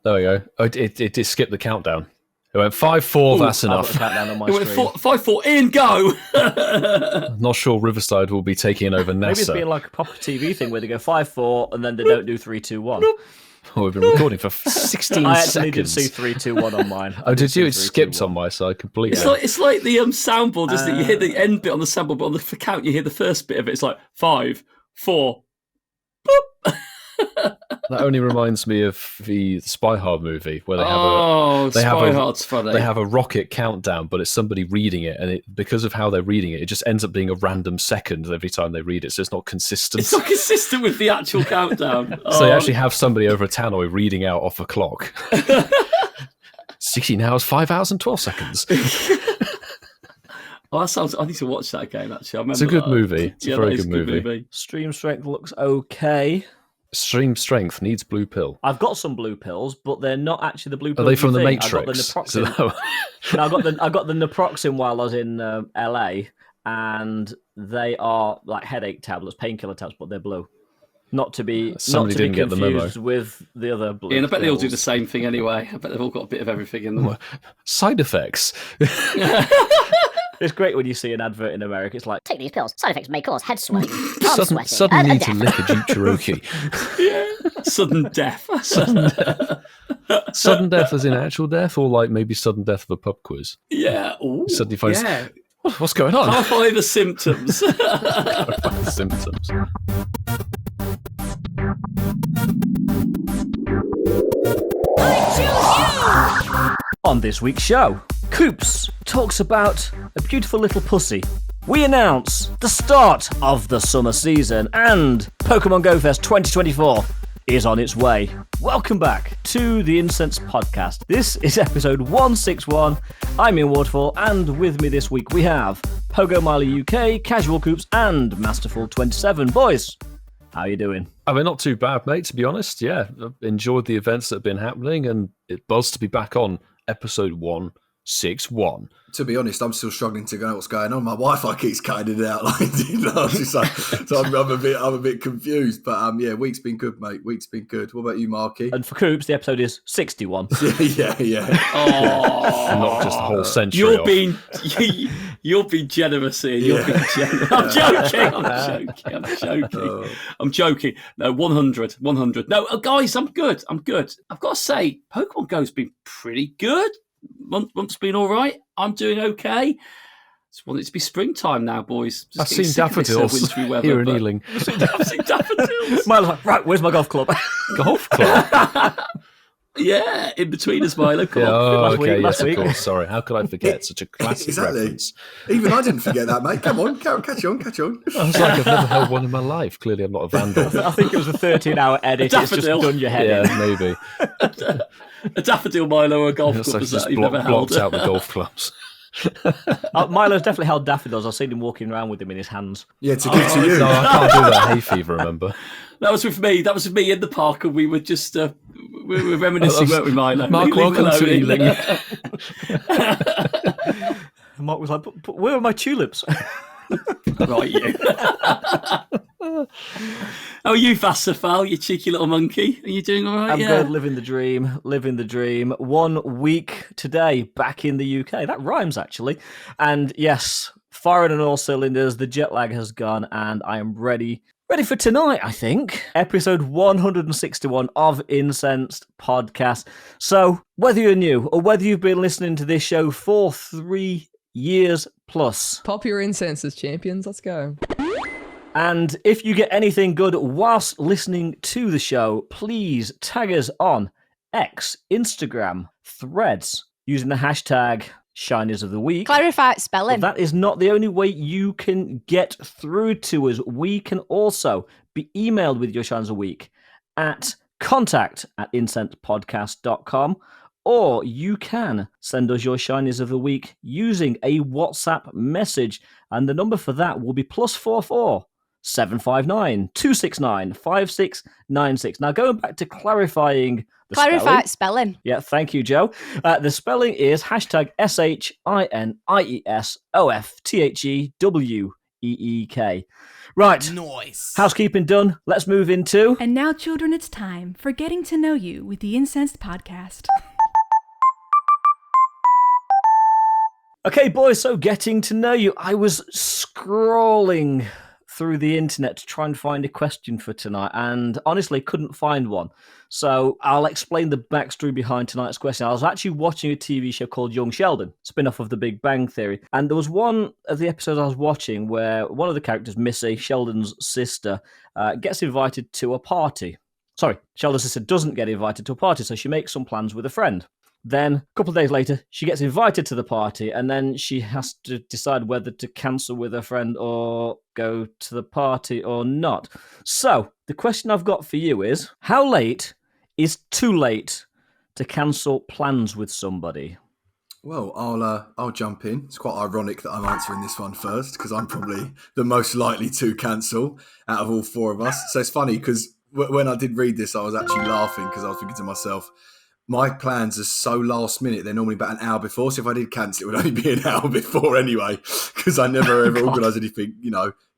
There we go. Oh, it skipped the countdown. It went 5-4. That's enough. I've got the countdown on my It screen. went 5-4. Ian, go. Not sure Riverside will be taking over NASA. Maybe it's being like a proper TV thing where they go 5-4 and then they don't do 3-2-1. Oh, we've been recording for 16 I actually seconds. did see 3-2-1 on mine. Oh, did you? It skipped on my side completely. It's like the soundboard, isn't it? You hear the end bit on the soundboard, but on the count you hear the first bit of it. It's like 5, 4. Boop. That only reminds me of the Spy Hard movie where they Hard's funny. They have a rocket countdown, but it's somebody reading it, and because of how they're reading it, it just ends up being a random second every time they read it, so it's not consistent. It's not consistent with the actual countdown. So they actually have somebody over a tannoy reading out off a clock. 16 hours, 5 hours, and 12 seconds. Oh, that sounds. I need to watch that again. Actually, I remember It's a good that. movie. It's a very good movie. movie. Stream strength looks okay. Stream strength needs blue pill. I've got some blue pills, but they're not actually the blue pills. Are they from the think. Matrix? I got the naproxen while I was in LA, and they are like headache tablets, painkiller tablets, but they're blue. Not to be confused with the other blue. Yeah, and I bet they all do pills. the same thing anyway. I bet they've all got a bit of everything in them. Side effects. It's great when you see an advert in America. It's like, Take these pills. Side effects may cause head swelling, arm sweating, Sudden and need to death. lick a Jeep Cherokee. Sudden death. Sudden death as in actual death, or like maybe sudden death of a pub quiz? Yeah. Ooh, Suddenly finds, yeah. what's going on? Clarify the symptoms. Symptoms. on this week's show, Coops talks about a beautiful little pussy. We announce the start of the summer season, and Pokémon GOFest 2024 is on its way. Welcome back to the Incensed podcast. This is episode 161. I'm Ian Wardfall, and with me this week we have Pogo Miley UK, Casual Coops, and Masterful27. Boys, how you doing? I mean, not too bad, mate, to be honest. Yeah, I've enjoyed the events that have been happening, and it's buzzed to be back on episode 161. To be honest, I'm still struggling to know what's going on. My Wi-Fi keeps cutting it out. Like, you know, it's just like, so I'm a bit confused. But yeah, week's been good, mate. Week's been good. What about you, Marky? And for Coops, the episode is 61. yeah. Oh, And not just the whole century. You're off. being generous here. You're being generous. I'm joking. I'm joking. No, 100. No, guys, I'm good. I've got to say, Pokemon Go's been pretty good. Month's been all right. I'm doing okay. Just want it to be springtime now, boys. Just I've getting seen sick of this, daffodils wintry weather, here in but- Ealing. I've seen daffodils. Milo's like, right, where's my golf club? Golf club. Yeah, in between us, Milo. Come Yeah, on. oh, last okay, week, yes, last of week. course. Sorry, how could I forget such a classic Exactly. reference? Even I didn't forget that, mate. Come on, catch on. I was like, I've never held one in my life. Clearly, I'm not a vandal. I think it was a 13-hour edit. It's just Daffodil. done your head Yeah, in. maybe. A daffodil, Milo, or a golf It's club like is just that you've never held. blocked out the golf clubs. Milo's definitely held daffodils. I've seen him walking around with them in his hands. Yeah, to give to you. No, I can't do that. Hay fever, remember? That was with me. That was with me in the park, and we were just we were reminiscing, weren't we, Milo? Mark, Leave me welcome to alone. Ealing. And Mark was like, but where are my tulips? Right, you. How are you, Vassafal, you cheeky little monkey? Are you doing all right? I'm Yeah. good, living the dream. 1 week today, back in the UK. That rhymes, actually. And yes, firing on all cylinders, the jet lag has gone, and I am ready for tonight, I think. Episode 161 of Incensed Podcast. So, whether you're new or whether you've been listening to this show for 3 years plus, Pop your incenses, champions. Let's go. and if you get anything good whilst listening to the show, please tag us on X, Instagram, Threads, using the hashtag Shinies of the Week. Clarify spelling. But that is not the only way you can get through to us. We can also be emailed with your Shinies of the Week at contact@incensedpodcast.com, or you can send us your Shinies of the Week using a WhatsApp message, and the number for that will be +44 759 269 5696. Now, going back to clarifying the Clarify spelling. spelling. Yeah, thank you, Joe. The spelling is hashtag SHINIESOFTHEWEEK. EEK. Right. Nice. Housekeeping done. Let's move into... And now, children, it's time for Getting to Know You with the Incensed podcast. Okay, boys, so getting to know you. I was scrolling through the internet to try and find a question for tonight, and honestly couldn't find one. So I'll explain the backstory behind tonight's question. I was actually watching a TV show called Young Sheldon, spin-off of The Big Bang Theory, and there was one of the episodes I was watching where one of the characters, Missy, Sheldon's sister, gets invited to a party. Sorry, Sheldon's sister doesn't get invited to a party, so she makes some plans with a friend. Then, a couple of days later, she gets invited to the party, and then she has to decide whether to cancel with her friend or go to the party or not. So, the question I've got for you is, how late is too late to cancel plans with somebody? Well, I'll jump in. It's quite ironic that I'm answering this one first because I'm probably the most likely to cancel out of all four of us. So it's funny because when I did read this, I was actually laughing because I was thinking to myself, my plans are so last minute. They're normally about an hour before. So if I did cancel, it would only be an hour before anyway, because I never ever organise anything,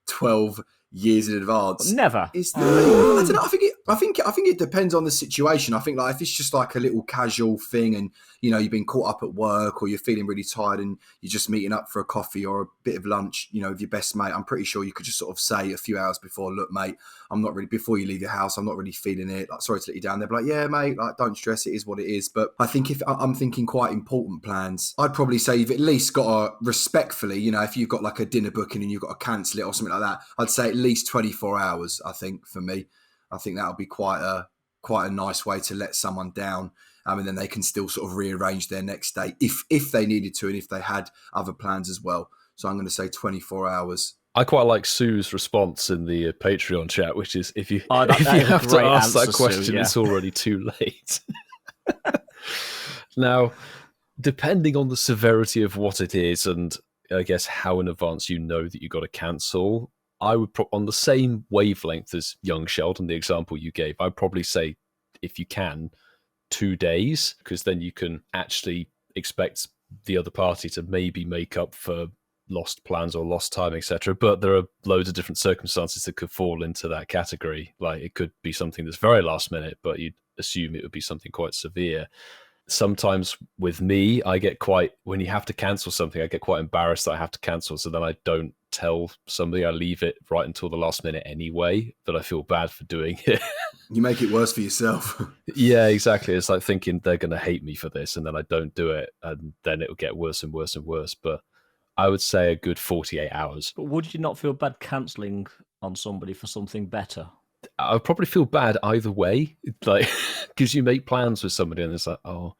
12 years in advance. Never. I don't know. I think it depends on the situation. I think like if it's just like a little casual thing and, you've been caught up at work or you're feeling really tired and you're just meeting up for a coffee or a bit of lunch, with your best mate, I'm pretty sure you could just sort of say a few hours before, look, mate, I'm not really, before you leave your house, I'm not really feeling it. Like, sorry to let you down. They'll be like, yeah, mate, like, don't stress. It is what it is. But I think if I'm thinking quite important plans, I'd probably say you've at least got to respectfully, if you've got like a dinner booking and you've got to cancel it or something like that, I'd say at least 24 hours, I think, for me. I think that would be quite a nice way to let someone down. And then they can still sort of rearrange their next day if they needed to and if they had other plans as well. So I'm going to say 24 hours. I quite like Sue's response in the Patreon chat, which is if you, that if you is a have to great ask answer, that question, Sue, yeah. It's already too late. Now, depending on the severity of what it is and I guess how in advance you know that you got to cancel, I would on the same wavelength as young Sheldon, the example you gave, I'd probably say, if you can, 2 days, because then you can actually expect the other party to maybe make up for lost plans or lost time, etc. But there are loads of different circumstances that could fall into that category. Like it could be something that's very last minute, but you'd assume it would be something quite severe. Sometimes with me, when you have to cancel something, I get quite embarrassed that I have to cancel. So then I don't tell somebody, I leave it right until the last minute anyway, but I feel bad for doing it. You make it worse for yourself. Yeah, exactly. It's like thinking they're going to hate me for this and then I don't do it and then it'll get worse and worse and worse. But I would say a good 48 hours. But would you not feel bad cancelling on somebody for something better? I would probably feel bad either way, like because you make plans with somebody and it's like, I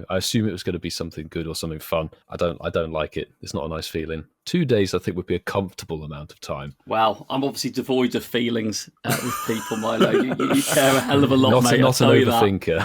assume it was going to be something good or something fun. I don't like it. It's not a nice feeling. 2 days, I think, would be a comfortable amount of time. Well, I'm obviously devoid of feelings with people, Milo. You care a hell of a lot, mate. Not an overthinker.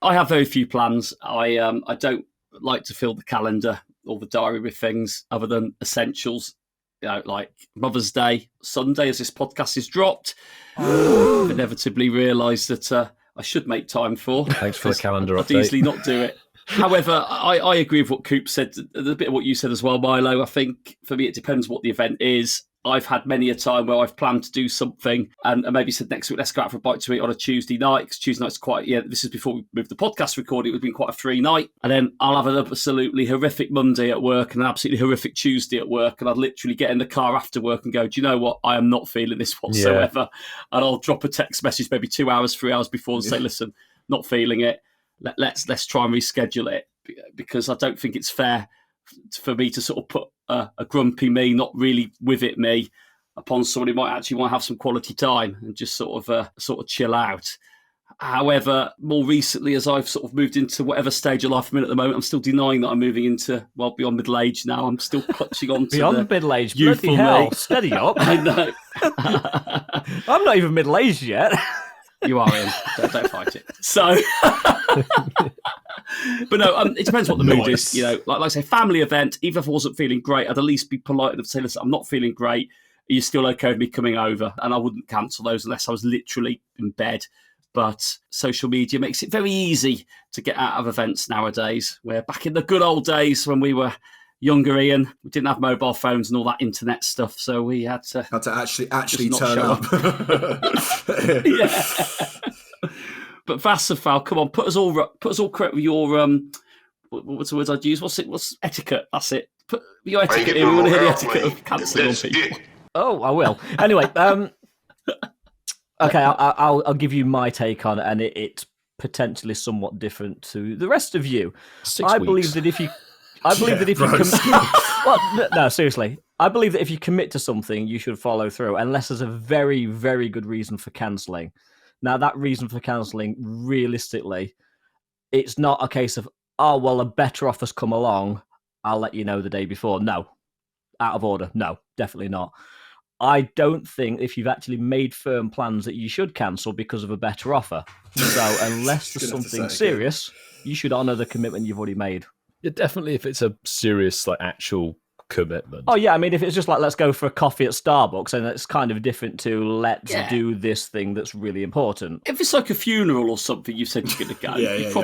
I have very few plans. I don't like to fill the calendar or the diary with things other than essentials. Like Mother's Day, Sunday, as this podcast is dropped, I've inevitably realised that I should make time for. Thanks for the calendar I'd update. easily not do it. However, I agree with what Coop said, a bit of what you said as well, Milo. I think for me, it depends what the event is. I've had many a time where I've planned to do something and maybe said next week, let's go out for a bite to eat on a Tuesday night. Because Tuesday night's this is before we moved the podcast recording. It would have been quite a free night. And then I'll have an absolutely horrific Monday at work and an absolutely horrific Tuesday at work. And I'd literally get in the car after work and go, do you know what? I am not feeling this whatsoever. Yeah. And I'll drop a text message maybe 2 hours, 3 hours before and say, listen, not feeling it. Let's try and reschedule it, because I don't think it's fair for me to sort of put a grumpy me, not really with it me, upon somebody who might actually want to have some quality time and just sort of chill out. However, more recently, as I've sort of moved into whatever stage of life I'm in at the moment, I'm still denying that I'm moving into, beyond middle age now. I'm still clutching on to beyond middle age. Youthful hell, me. Steady up. I know. I'm not even middle aged yet. You are in. Don't fight it. So, but no, it depends what the mood is. Like I say, family event. Even if I wasn't feeling great, I'd at least be polite enough to say, listen, I'm not feeling great. Are you still okay with me coming over? And I wouldn't cancel those unless I was literally in bed. But social media makes it very easy to get out of events nowadays. Where back in the good old days when we were younger Ian. We didn't have mobile phones and all that internet stuff, so we had to actually not turn show up. Yeah. But Vassafal, come on, put us all correct with your what's the words I'd use? What's etiquette? That's it. Put your etiquette in. We want to hear the etiquette of cancelling on people. Oh, I will. Anyway, okay, I'll give you my take on it, and it's potentially somewhat different to the rest of you. 6 I weeks. believe that if you well, no, seriously. I believe that if you commit to something, you should follow through, unless there's a very, very good reason for cancelling. Now, that reason for cancelling, realistically, it's not a case of, oh, well, a better offer's come along, I'll let you know the day before. No. Out of order. No, definitely not. I don't think if you've actually made firm plans that you should cancel because of a better offer. So unless there's something serious, you should honour the commitment you've already made. Yeah, definitely if it's a serious, like, actual commitment. Oh, yeah, I mean, if it's just like, let's go for a coffee at Starbucks, then it's kind of different to let's do this thing that's really important. If it's like a funeral or something, you said you're going to go.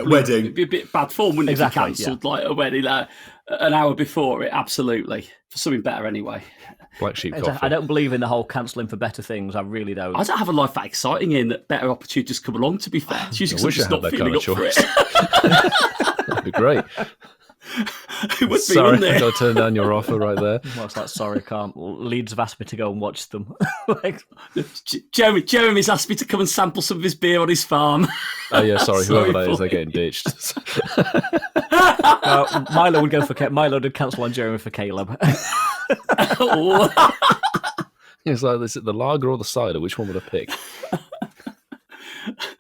Wedding. It'd be a bit bad form, wouldn't it, if you cancelled like a wedding an hour before it? Absolutely. For something better anyway. Black sheep coffee. I don't believe in the whole cancelling for better things. I really don't. I don't have a life that exciting in that better opportunities come along, to be fair. It's usually because I'm just not feeling up for it. That'd be great. It would be, sorry, wouldn't it? I got to turn down your offer right there. Well, it's like, sorry, can't. Leeds have asked me to go and watch them. Like, Jeremy's asked me to come and sample some of his beer on his farm. Oh yeah, sorry, Sorry, whoever that is, boy. they're getting ditched. Milo would go for Milo would cancel on Jeremy for Caleb. Oh. It's like, is it the lager or the cider? Which one would I pick?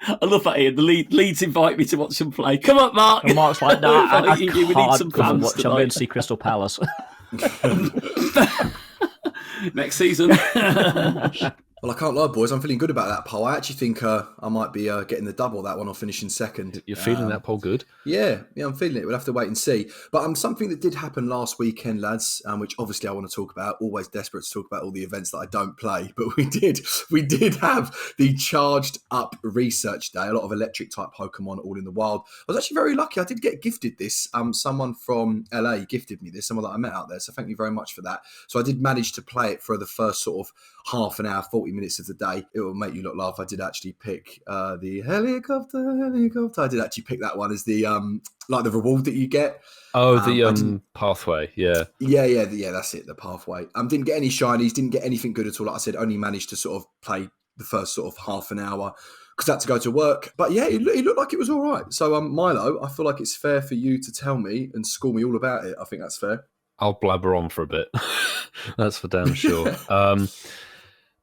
I love that, Ian. The Leeds invite me to watch them play. Come on, Mark. And Mark's like, no, I we can't need some come and fans watch. I'm tonight. going to see Crystal Palace. Next season. Well, I can't lie, boys. I'm feeling good about that poll. I actually think I might be getting the double that one or finishing second. You're feeling that poll good? Yeah, I'm feeling it. We'll have to wait and see. But something that did happen last weekend, lads, which obviously I want to talk about. Always desperate to talk about all the events that I don't play, but we did have the charged up research day. A lot of electric type Pokemon all in the wild. I was actually very lucky. I did get gifted this. Someone from LA gifted me this. Someone that I met out there. So thank you very much for that. So I did manage to play it for the first sort of half an hour, 40 minutes of the day. It will make you look laugh. I did actually pick the helicopter. I did actually pick that one as the like the reward that you get. Oh, the pathway, yeah. Yeah, that's it, the pathway. Didn't get any shinies, didn't get anything good at all. Like I said, only managed to sort of play the first sort of half an hour because I had to go to work. But yeah, it looked like it was all right. So Milo, I feel like it's fair for you to tell me and school me all about it. I think that's fair. I'll blabber on for a bit. That's for damn sure.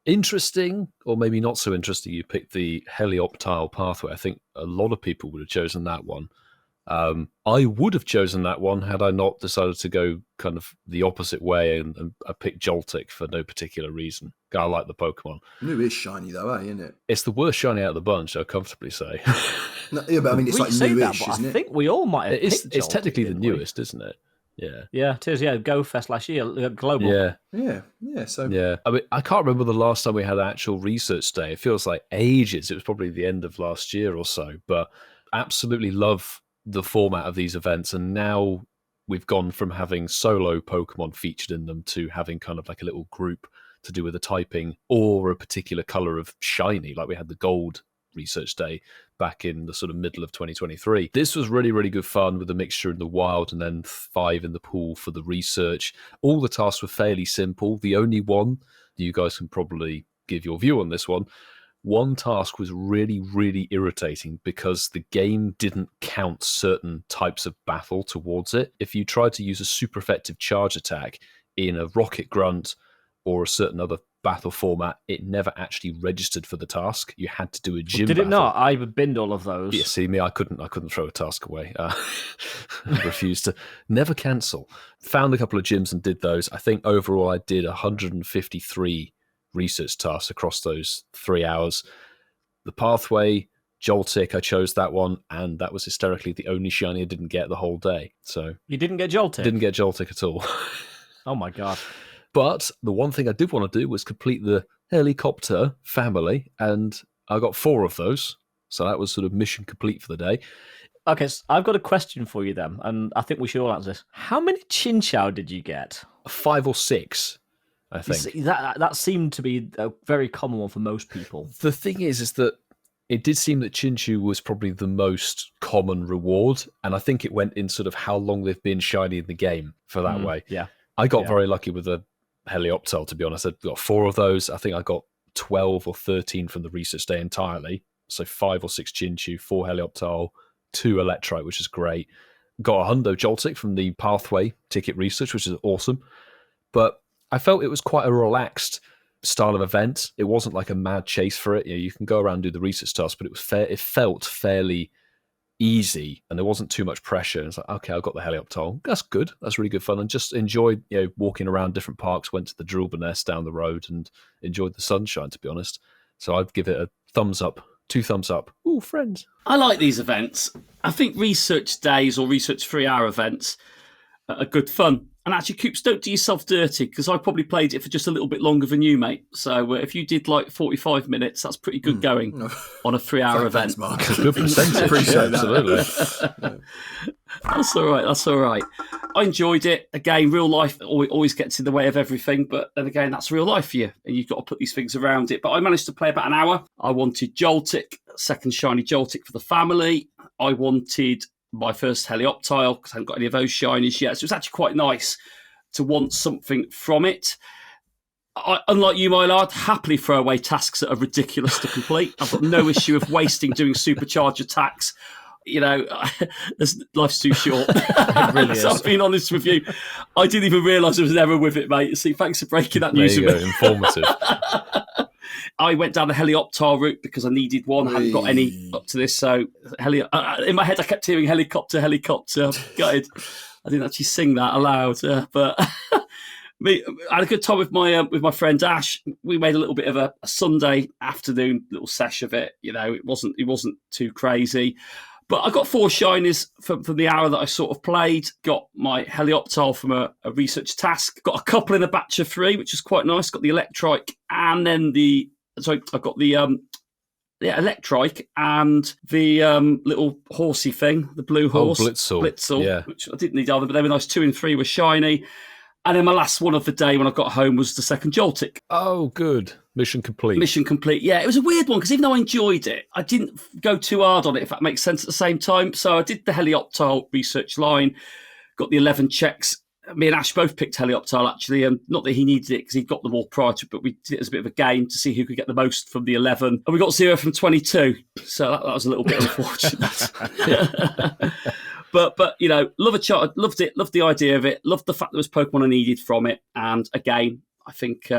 Interesting, or maybe not so interesting, you picked the Helioptile pathway. I think a lot of people would have chosen that one. I would have chosen that one had I not decided to go kind of the opposite way, and I picked Joltik for no particular reason. I like the Pokemon. New is shiny though, isn't it? It's the worst shiny out of the bunch, I'll comfortably say. No, yeah, but I mean, it's like newish, isn't it? I think we all might have It's picked Joltik, technically the didn't we? newest, isn't it? Yeah. Yeah, it is. Yeah, GoFest last year, global. Yeah. So Yeah. I mean, I can't remember the last time we had an actual research day. It feels like ages. It was probably the end of last year or so. But absolutely love the format of these events. And now we've gone from having solo Pokemon featured in them to having kind of like a little group to do with the typing or a particular color of shiny, like we had the gold research day back in the sort of middle of 2023. This was really, really good fun with a mixture in the wild and then 5 in the pool for the research. All the tasks were fairly simple. The only one, you guys can probably give your view on this one task was really, really irritating because the game didn't count certain types of battle towards it. If you tried to use a super effective charge attack in a Rocket Grunt or a certain other battle format, it never actually registered for the task. You had to do a gym Did battle. it not? I binned all of those. Yeah, see me, I couldn't throw a task away. I refused to. Never cancel. Found a couple of gyms and did those. I think overall I did 153 research tasks across those 3 hours. The pathway, Joltik, I chose that one, and that was hysterically the only shiny I didn't get the whole day. So You didn't get Joltik? didn't get Joltik at all. Oh my god. But the one thing I did want to do was complete the helicopter family, and I got 4 of those. So that was sort of mission complete for the day. Okay, so I've got a question for you then, and I think we should all answer this. How many Chinchou did you get? 5 or 6, I You think. see, that seemed to be a very common one for most people. The thing is that it did seem that Chinchou was probably the most common reward, and I think it went in sort of how long they've been shiny in the game for that way. Yeah. I got very lucky with the Helioptile, to be honest. I got 4 of those. I think I got 12 or 13 from the research day entirely. So 5 or 6 Chinchou, 4 Helioptile, 2 Electrite, which is great. Got a Hundo Joltik from the Pathway ticket research, which is awesome. But I felt it was quite a relaxed style of event. It wasn't like a mad chase for it. You can go around and do the research tasks, but it was fair. It felt fairly easy, and there wasn't too much pressure. And it's like, okay, I've got the Helioptile. That's good. That's really good fun, and just enjoyed walking around different parks. Went to the Drillbur Nest down the road and enjoyed the sunshine, to be honest. So I'd give it a thumbs up, 2 thumbs up. Ooh, friends. I like these events. I think research days or research 3-hour events are good fun. And actually, Coops, don't do yourself dirty, because I probably played it for just a little bit longer than you, mate. So if you did like 45 minutes, that's pretty good going on a 3-hour event. Thanks, Mark. Good percentage. Appreciate that. Absolutely. That's all right. That's all right. I enjoyed it. Again, real life always gets in the way of everything. But then again, that's real life for you. And you've got to put these things around it. But I managed to play about an hour. I wanted Joltik, second shiny Joltik for the family. I wanted my first Helioptile, because I haven't got any of those shinies yet. So it's actually quite nice to want something from it. Unlike you, my lad, happily throw away tasks that are ridiculous to complete. I've got no issue of wasting doing supercharge attacks. Life's too short. It really So is. I'm being honest with you. I didn't even realise I was ever with it, mate. See, thanks for breaking that news There with you me. go. Informative. I went down the Helioptile route because I needed one. I hadn't got any up to this. So in my head, I kept hearing helicopter. I'm gutted. I didn't actually sing that aloud. But I had a good time with my friend Ash. We made a little bit of a Sunday afternoon little sesh of it. It wasn't too crazy. But I got 4 shinies from the hour that I sort of played. Got my Helioptile from a research task. Got a couple in a batch of 3, which was quite nice. Got the Electrike and then I got the Electrike and the little horsey thing, the blue horse. Blitzel. Yeah. Which I didn't need either, but they were nice. 2 and 3 were shiny. And then my last one of the day when I got home was the second Joltik. Oh, good. Mission complete. Mission complete. Yeah, it was a weird one because even though I enjoyed it, I didn't go too hard on it, if that makes sense, at the same time. So I did the Helioptile research line, got the 11 checks. Me and Ash both picked Helioptile, actually, and not that he needed it because he got them all prior to, but we did it as a bit of a game to see who could get the most from the 11. And we got 0 from 22. So that was a little bit unfortunate. But love a chart. Loved it. Loved the idea of it. Loved the fact there was Pokemon I needed from it. And again, I think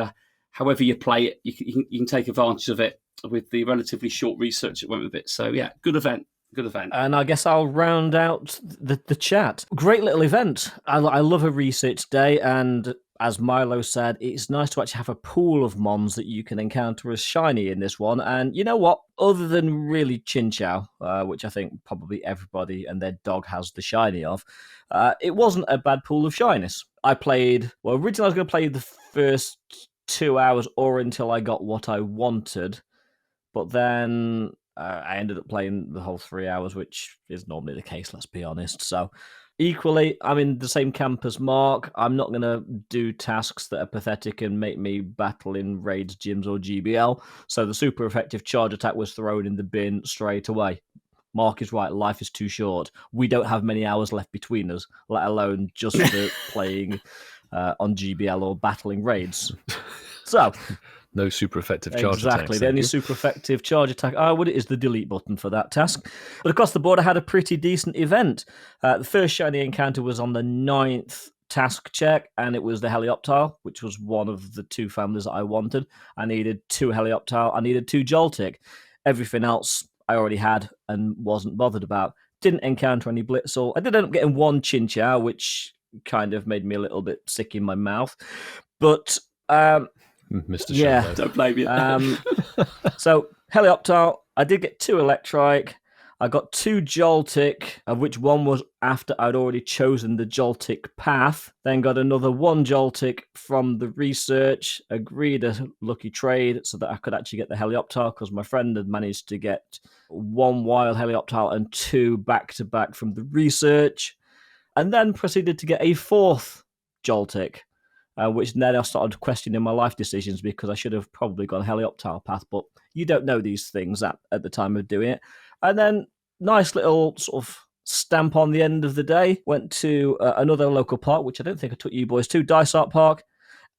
however you play it, you can take advantage of it with the relatively short research that went with it. So yeah, good event. Good event. And I guess I'll round out the chat. Great little event. I love a research day, and as Milo said, it's nice to actually have a pool of mons that you can encounter as shiny in this one. And you know what? Other than really Chinchou, which I think probably everybody and their dog has the shiny of, it wasn't a bad pool of shinies. Originally I was going to play the first 2 hours or until I got what I wanted, but then I ended up playing the whole 3 hours, which is normally the case, let's be honest. So equally, I'm in the same camp as Mark. I'm not going to do tasks that are pathetic and make me battle in raids, gyms, or GBL. So the super effective charge attack was thrown in the bin straight away. Mark is right. Life is too short. We don't have many hours left between us, let alone just for playing on GBL or battling raids. So... No super effective charge attacks. Exactly. The only super effective charge attack is the delete button for that task. But across the board, I had a pretty decent event. The first shiny encounter was on the 9th task check, and it was the Helioptile, which was one of the 2 families that I wanted. I needed 2 Helioptile. I needed 2 Joltik. Everything else I already had and wasn't bothered about. Didn't encounter any Blitzel. I did end up getting 1 Chinchou, which kind of made me a little bit sick in my mouth. But... Mr. Yeah, don't blame you. So Helioptile, I did get 2 Electrike. I got 2 Joltik, of which one was after I'd already chosen the Joltik path. Then got another 1 Joltik from the research, agreed a lucky trade so that I could actually get the Helioptile, because my friend had managed to get 1 wild Helioptile and 2 back-to-back from the research. And then proceeded to get a 4th Joltik, which then I started questioning my life decisions because I should have probably gone Helioptile path, but you don't know these things at the time of doing it. And then nice little sort of stamp on the end of the day. Went to another local park, which I don't think I took you boys to, Dysart Park,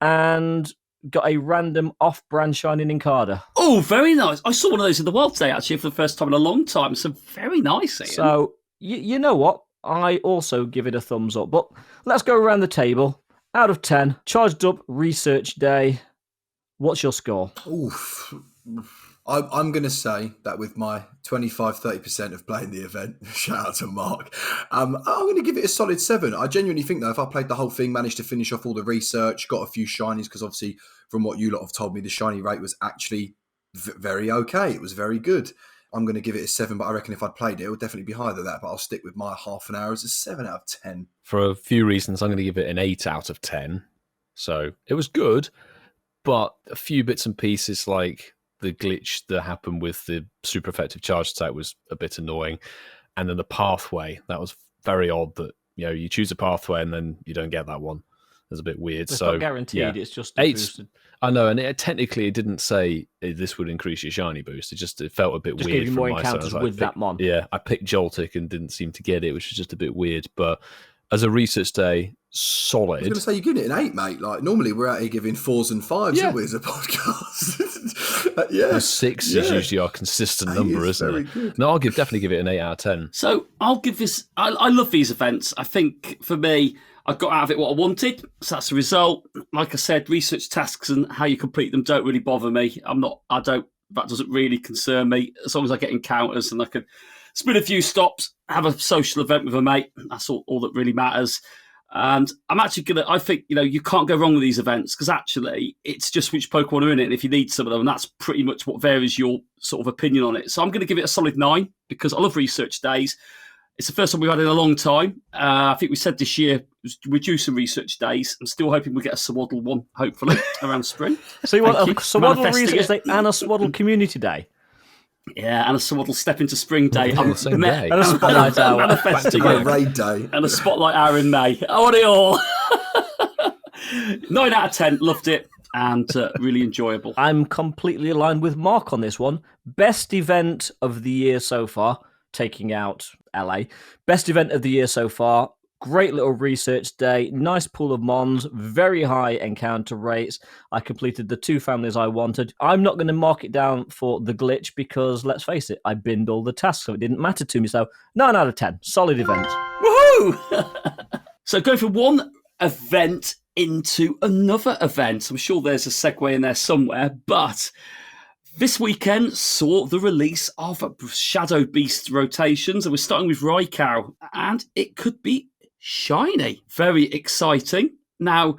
and got a random off-brand Shining Incada. Oh, very nice. I saw one of those in the wild today, actually, for the first time in a long time. So very nice, Ian. So, you know what? I also give it a thumbs up. But let's go around the table. Out of 10, charged up research day. What's your score? Oof. I'm going to say that with my 25-30% of playing the event, shout out to Mark, I'm going to give it a solid 7. I genuinely think, though, if I played the whole thing, managed to finish off all the research, got a few shinies, because obviously from what you lot have told me, the shiny rate was actually very okay. It was very good. I'm going to give it a 7, but I reckon if I'd played it, it would definitely be higher than that, but I'll stick with my half an hour as a 7 out of 10. For a few reasons, I'm going to give it an 8 out of 10. So it was good, but a few bits and pieces like the glitch that happened with the super effective charge attack was a bit annoying. And then the pathway, that was very odd that, you choose a pathway and then you don't get that one. It's a bit weird. It's so not guaranteed, yeah. it's just boosted. I know, and technically it didn't say this would increase your shiny boost. It felt a bit just weird. Gave you more encounters with that mon. Yeah, I picked Joltik and didn't seem to get it, which was just a bit weird. But as a research day, solid. I was going to say, you're giving it an 8, mate. Like, normally we're out here giving 4s and 5s, aren't we, as a podcast? Yeah. The 6 is usually our consistent number, isn't it? Good. No, I'll definitely give it an 8 out of 10. So I'll give this. I love these events. I think for me, I got out of it what I wanted. So that's the result. Like I said, research tasks and how you complete them don't really bother me. That doesn't really concern me. As long as I get encounters and I can spin a few stops, have a social event with a mate. That's all that really matters. And I'm actually I think, you can't go wrong with these events because actually it's just which Pokemon are in it. And if you need some of them, and that's pretty much what varies your sort of opinion on it. So I'm going to give it a solid 9 because I love research days. It's the first one we've had in a long time. I think we said this year we're due some research days. I'm still hoping we'll get a Swaddle one, hopefully, around spring. So you want a Swaddle Research Day and a Swaddle Community Day? Yeah, and a Swaddle Step into Spring Day. On the same day. And a Spotlight Hour. Manifesting a raid day. And a Spotlight Hour in May. I want it all. 9 out of 10. Loved it. And really enjoyable. I'm completely aligned with Mark on this one. Best event of the year so far, taking out LA. Best event of the year so far. Great little research day. Nice pool of mons. Very high encounter rates. I completed the 2 families I wanted. I'm not going to mark it down for the glitch because, let's face it, I binned all the tasks, so it didn't matter to me. So 9 out of 10. Solid event. Woohoo! So go from one event into another event. I'm sure there's a segue in there somewhere, but this weekend saw the release of Shadow Beast rotations, and we're starting with Raikou, and it could be shiny. Very exciting. Now,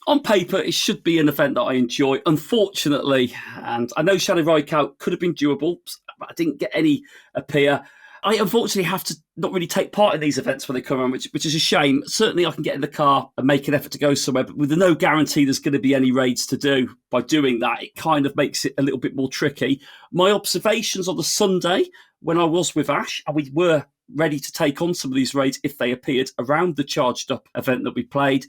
on paper, it should be an event that I enjoy. Unfortunately, and I know Shadow Raikou could have been doable, but I didn't get any appear. I unfortunately have to not really take part in these events when they come around, which is a shame. Certainly I can get in the car and make an effort to go somewhere, but with no guarantee there's going to be any raids to do. By doing that, it kind of makes it a little bit more tricky. My observations on the Sunday when I was with Ash, and we were ready to take on some of these raids if they appeared around the charged up event that we played.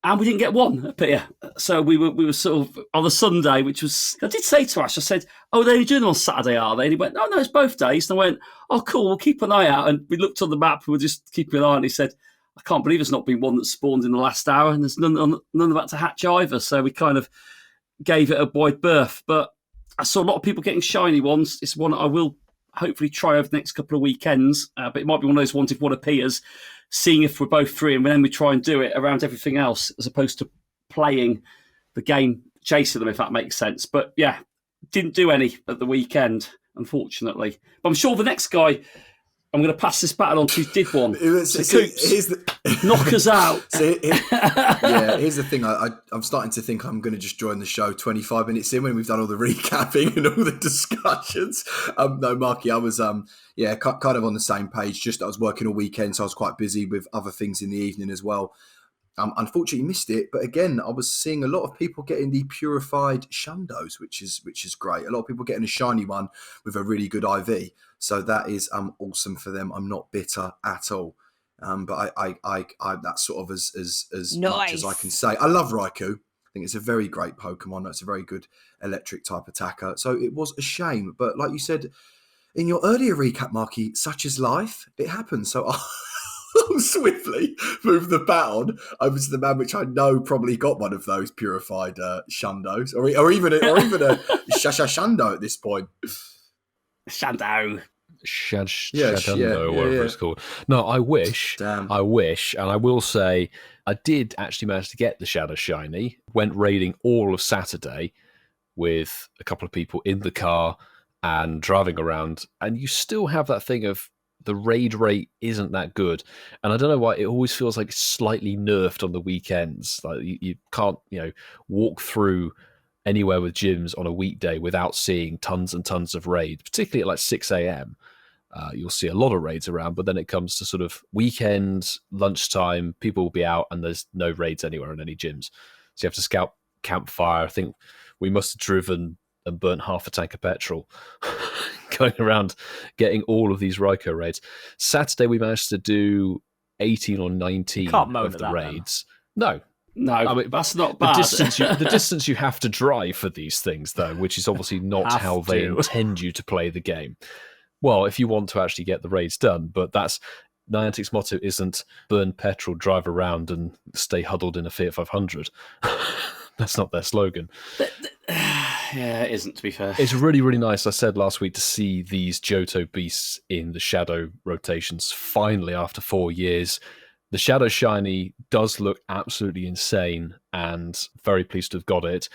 And we didn't get one appear. So we were sort of on the Sunday, which was, I did say to Ash, I said, oh, they're only doing them on Saturday, are they? And he went, no, it's both days. And I went, oh, cool, we'll keep an eye out. And we looked on the map, we were just keeping an eye. And he said, I can't believe there's not been one that spawned in the last hour. And there's none about to hatch either. So we kind of gave it a wide berth. But I saw a lot of people getting shiny ones. It's one I will hopefully try over the next couple of weekends. But it might be one of those ones if one appears, seeing if we're both free, and then we try and do it around everything else as opposed to playing the game, chasing them, if that makes sense. But yeah, didn't do any at the weekend, unfortunately. But I'm sure the next guy I'm going to pass this baton on to who did one. Here's the, Knock us out. Here's the thing. I'm starting to think I'm going to just join the show 25 minutes in when we've done all the recapping and all the discussions. No, Marky, I was kind of on the same page. Just I was working all weekend, so I was quite busy with other things in the evening as well. Unfortunately missed it, but again, I was seeing a lot of people getting the purified Shundos, which is great. A lot of people getting a shiny one with a really good IV, so that is awesome for them. I'm not bitter at all, but I that's sort of as much as I can say. I love Raikou. I think it's a very great Pokemon. It's a very good electric type attacker. So it was a shame, but like you said in your earlier recap, Marky, such is life. It happens. So I'll swiftly move the baton over to the man which I know probably got one of those purified Shundos, or even a Shundo at this point. Shando. Shadundo, or whatever it's called. No, I wish, and I will say, I did actually manage to get the Shadow Shiny. Went raiding all of Saturday with a couple of people in the car and driving around, and you still have that thing of the raid rate isn't that good, and I don't know why it always feels like slightly nerfed on the weekends. Like you can't, walk through anywhere with gyms on a weekday without seeing tons and tons of raids, particularly at like 6 a.m. You'll see a lot of raids around, but then it comes to sort of weekends, lunchtime, people will be out and there's no raids anywhere in any gyms. So you have to scout campfire. I think we must have driven and burnt half a tank of petrol going around getting all of these Raikou raids. Saturday we managed to do 18 or 19 of the raids. No, I mean, that's not bad. The distance you have to drive for these things, though, which is obviously not how they intend you to play the game. Well, if you want to actually get the raids done, but that's Niantic's motto isn't burn petrol, drive around and stay huddled in a Fiat 500. That's not their slogan. Yeah, it isn't, to be fair. It's really, really nice, I said last week, to see these Johto beasts in the Shadow rotations finally after 4 years. The Shadow Shiny does look absolutely insane, and very pleased to have got it.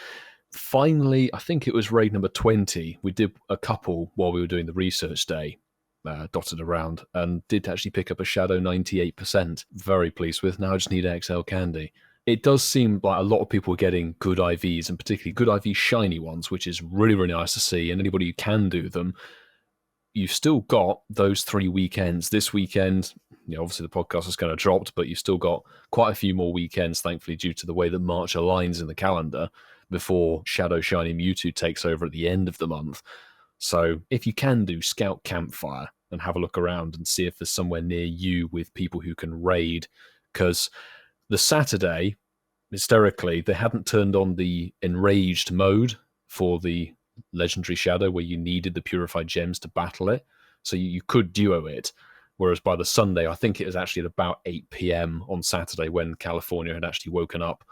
Finally, I think it was raid number 20. We did a couple while we were doing the research day, dotted around, and did actually pick up a Shadow 98%. Very pleased with. Now I just need XL Candy. It does seem like a lot of people are getting good IVs, and particularly good IV shiny ones, which is really, really nice to see. And anybody who can do them, you've still got those 3 weekends. This weekend, obviously the podcast is going to drop, but you've still got quite a few more weekends, thankfully, due to the way that March aligns in the calendar before Shadow Shiny Mewtwo takes over at the end of the month. So if you can do Scout Campfire and have a look around and see if there's somewhere near you with people who can raid, because the Saturday, hysterically, they hadn't turned on the enraged mode for the legendary Shadow where you needed the purified gems to battle it. So you could duo it. Whereas by the Sunday, I think it was actually at about 8 p.m. on Saturday when California had actually woken up.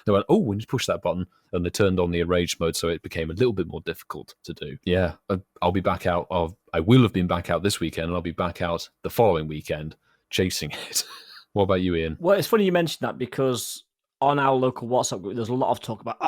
They went, we need to push that button. And they turned on the enraged mode, so it became a little bit more difficult to do. Yeah, I'll be back out. I will have been back out this weekend, and I'll be back out the following weekend chasing it. What about you, Ian? Well, it's funny you mentioned that, because on our local WhatsApp group, there's a lot of talk about,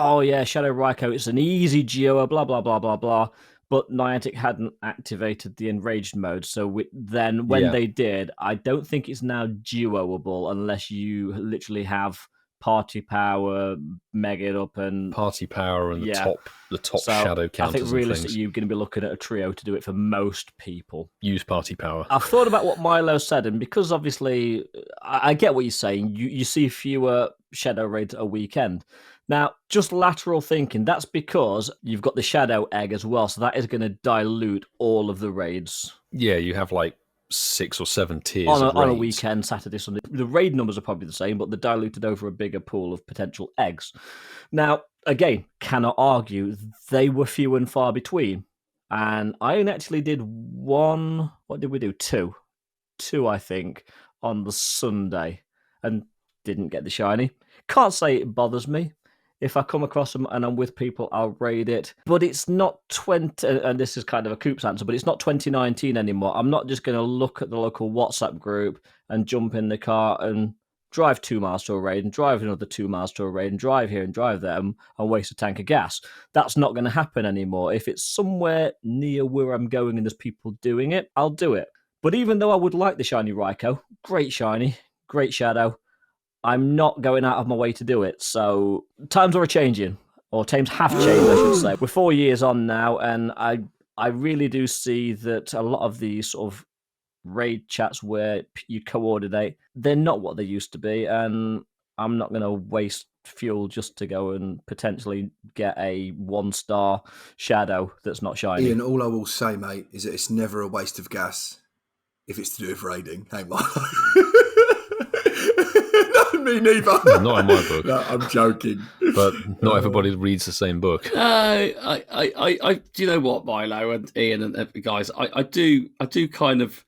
Shadow Raikou, it's an easy Geo, blah, blah, blah, blah, blah. But Niantic hadn't activated the enraged mode. So when they did, I don't think it's now duoable unless you literally have Party Power, Mega It Up, and Party Power and the top shadow counters. I think realistically you're going to be looking at a trio to do it for most people. Use Party Power. I've thought about what Milo said, and because obviously I get what you're saying, you see fewer shadow raids a weekend. Now, just lateral thinking, that's because you've got the Shadow Egg as well, so that is going to dilute all of the raids. Yeah, you have like 6 or 7 tiers on a weekend, Saturday, Sunday. The raid numbers are probably the same, but they're diluted over a bigger pool of potential eggs. Now, again, cannot argue, they were few and far between. And I actually did one, what did we do? Two, I think, on the Sunday, and didn't get the shiny. Can't say it bothers me. If I come across them and I'm with people, I'll raid it. But it's not 20, and this is kind of a Coop's answer, but it's not 2019 anymore. I'm not just going to look at the local WhatsApp group and jump in the car and drive 2 miles to a raid and drive another 2 miles to a raid and drive here and drive there and waste a tank of gas. That's not going to happen anymore. If it's somewhere near where I'm going and there's people doing it, I'll do it. But even though I would like the shiny Raikou, great shiny, great shadow, I'm not going out of my way to do it. So times are a-changing, or times have changed, I should say. We're 4 years on now, and I really do see that a lot of these sort of raid chats where you coordinate, they're not what they used to be, and I'm not going to waste fuel just to go and potentially get a 1-star shadow that's not shiny. Ian, all I will say, mate, is that it's never a waste of gas if it's to do with raiding. Hey, Mark. No, me neither. Not in my book. No, I'm joking. But not everybody reads the same book. I do you know what, Milo and Ian and the guys, I do kind of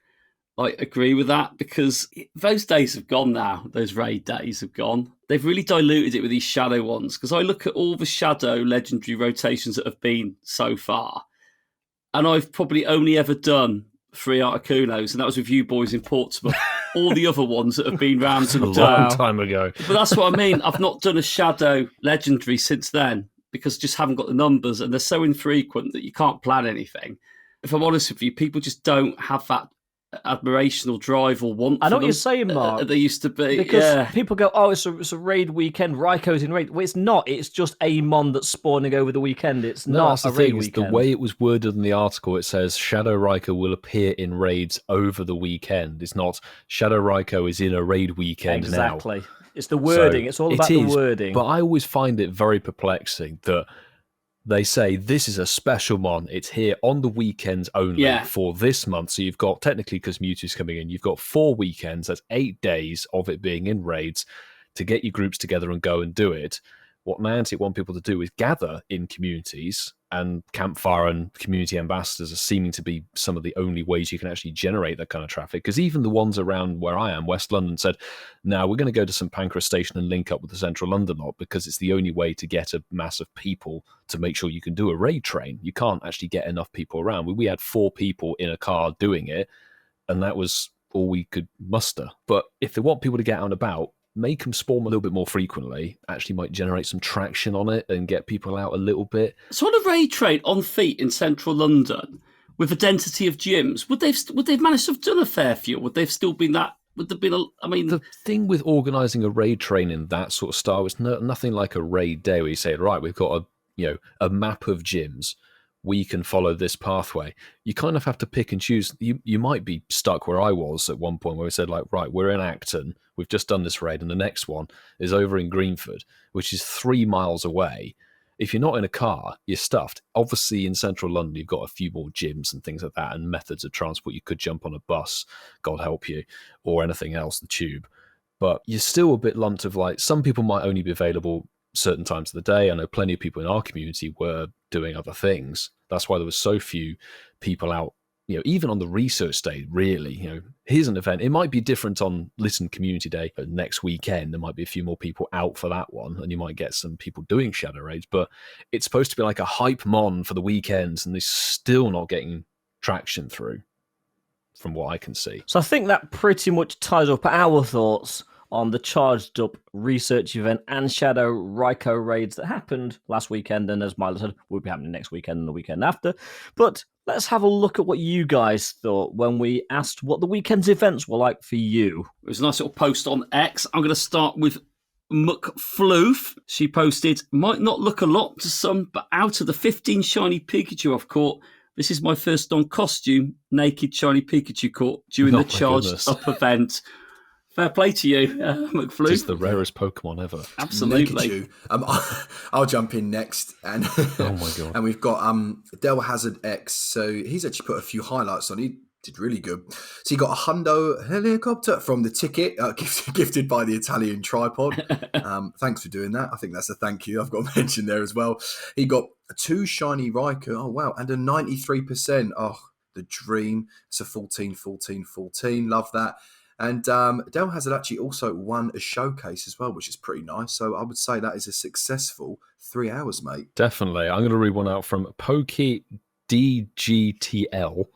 like agree with that, because those days have gone now. Those raid days have gone. They've really diluted it with these shadow ones, because I look at all the shadow legendary rotations that have been so far, and I've probably only ever done 3 Articunos, and that was with you boys in Portsmouth. All the other ones that have been round and A long time ago. But that's what I mean. I've not done a shadow legendary since then, because I just haven't got the numbers, and they're so infrequent that you can't plan anything. If I'm honest with you, people just don't have that admiration or drive or want. I know for what them. you're saying, Mark. They used to be, because people go, "Oh, it's a raid weekend. Raikou's in raid." Well, it's not. It's just a mon that's spawning over the weekend. It's No, not that's the a raid thing. Is weekend. the way it was worded in the article, it says Shadow Raikou will appear in raids over the weekend. It's not Shadow Raikou is in a raid weekend now. Exactly. It's the wording. So it's all about the wording. But I always find it very perplexing that they say this is a special mon. It's here on the weekends only for this month. So you've got, technically, because Mewtwo's coming in, you've got 4 weekends. That's 8 days of it being in raids to get your groups together and go and do it. What Niantic want people to do is gather in communities, and Campfire and community ambassadors are seeming to be some of the only ways you can actually generate that kind of traffic. Because even the ones around where I am, West London, said, "Now we're going to go to St Pancras Station and link up with the Central London lot, because it's the only way to get a mass of people to make sure you can do a raid train. You can't actually get enough people around." We had 4 people in a car doing it, and that was all we could muster. But if they want people to get out and about, make them spawn a little bit more frequently, actually might generate some traction on it and get people out a little bit. So on a raid train on feet in central London, with a density of gyms, would they've managed to have done a fair few? Would they've still been that? Would there been a? I mean, the thing with organising a raid train in that sort of style is nothing like a raid day where you say, right, we've got a map of gyms. We can follow this pathway. You kind of have to pick and choose. You might be stuck where I was at one point, where we said, like, right, we're in Acton, we've just done this raid, and the next one is over in Greenford, which is 3 miles away. If you're not in a car, you're stuffed. Obviously, in central London, you've got a few more gyms and things like that, and methods of transport. You could jump on a bus, God help you, or anything else, the tube. But you're still a bit lumped of, like, some people might only be available certain times of the day. I know plenty of people in our community were doing other things. That's why there was so few people out, even on the research day, really. Here's an event. It might be different on Listen Community Day, but next weekend there might be a few more people out for that one, and you might get some people doing shadow raids, but it's supposed to be like a hype mon for the weekends, and they're still not getting traction through, from what I can see. So I think that pretty much ties up our thoughts on the charged up research event and Shadow Raikou raids that happened last weekend, and as Milo said, will be happening next weekend and the weekend after. But let's have a look at what you guys thought when we asked what the weekend's events were like for you. it was a nice little post on X. I'm going to start with McFloof. She posted, "Might not look a lot to some, but out of the 15 shiny Pikachu I've caught, this is my first non-costume naked shiny Pikachu caught during the charged up event." Fair play to you, McFloof. It's the rarest Pokemon ever. Absolutely. I'll jump in next, and oh my god! And we've got Del Hazard X. So he's actually put a few highlights on. He did really good. So he got a Hundo helicopter from the ticket, gifted by the Italian Tripod. Thanks for doing that. I think that's a thank you. I've got to mention there as well. He got 2 shiny Raikou. Oh wow, and a 93%. Oh, the dream. It's a 14, 14, 14. Love that. And Del Hazard actually also won a showcase as well, which is pretty nice. So I would say that is a successful 3 hours, mate. Definitely. I'm going to read one out from Poke DGTL.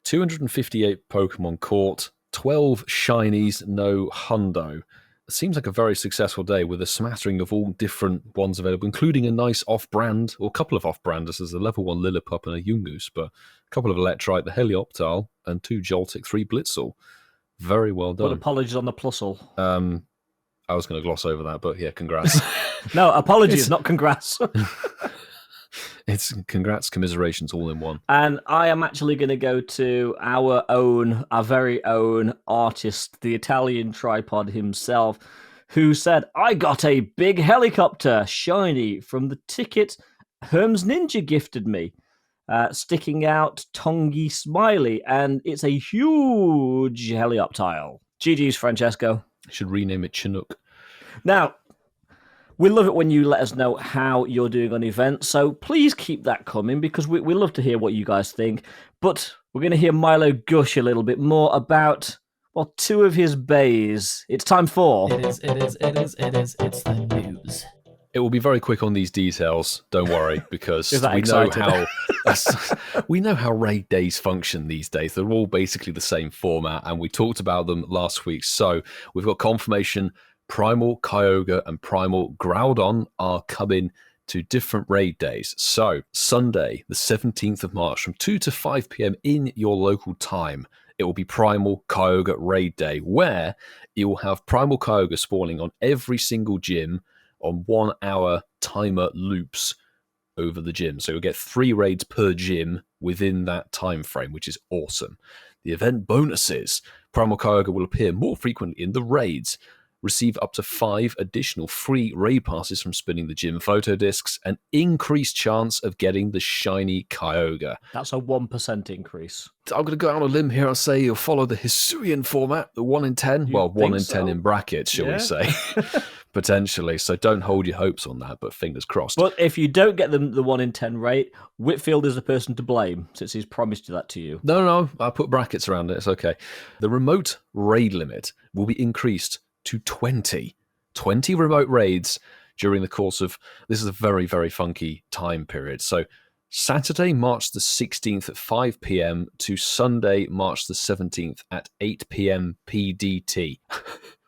258 Pokemon caught, 12 shinies, no hundo. It seems like a very successful day with a smattering of all different ones available, including a nice off-brand, or a couple of off-branders. There's a level 1 Lillipup and a Yungoos, but a couple of Electrite, the Helioptile, and 2 Joltik, 3 Blitzle. Very well done. But apologies on the Plusle. I was going to gloss over that, but yeah, congrats. No, apologies, not congrats. It's congrats, commiserations, all in one. And I am actually going to go to our very own artist, the Italian tripod himself, who said, I got a big helicopter, shiny, from the ticket Herms Ninja gifted me. Sticking out Tongi Smiley, and it's a huge helioptile. GG's, Francesco. Should rename it Chinook. Now, we love it when you let us know how you're doing on events, so please keep that coming because we love to hear what you guys think. But we're going to hear Milo gush a little bit more about, well, 2 of his bays. It's time for... It's the news. It will be very quick on these details, don't worry, because we know how raid days function these days. They're all basically the same format, and we talked about them last week. So we've got confirmation Primal Kyogre and Primal Groudon are coming to different raid days. So Sunday, the 17th of March, from 2 to 5 p.m. in your local time, it will be Primal Kyogre raid day, where you will have Primal Kyogre spawning on every single gym on 1 hour timer loops over the gym. So you'll get 3 raids per gym within that time frame, which is awesome. The event bonuses: Primal Kyogre will appear more frequently in the raids, receive up to 5 additional free raid passes from spinning the gym photo discs, an increased chance of getting the shiny Kyogre. That's a 1% increase. I'm going to go out on a limb here and say you'll follow the Hisuian format, the 1 in 10. Well, 1 in 10 in brackets, shall we say. Potentially. So don't hold your hopes on that, but fingers crossed. But if you don't get them the 1 in 10 rate, Whitfield is the person to blame since he's promised that to you. No, I put brackets around it. It's okay. The remote raid limit will be increased to 20 remote raids during the course of, this is a very, very funky time period. So Saturday, March the 16th at 5 p.m. to Sunday, March the 17th at 8 p.m. PDT.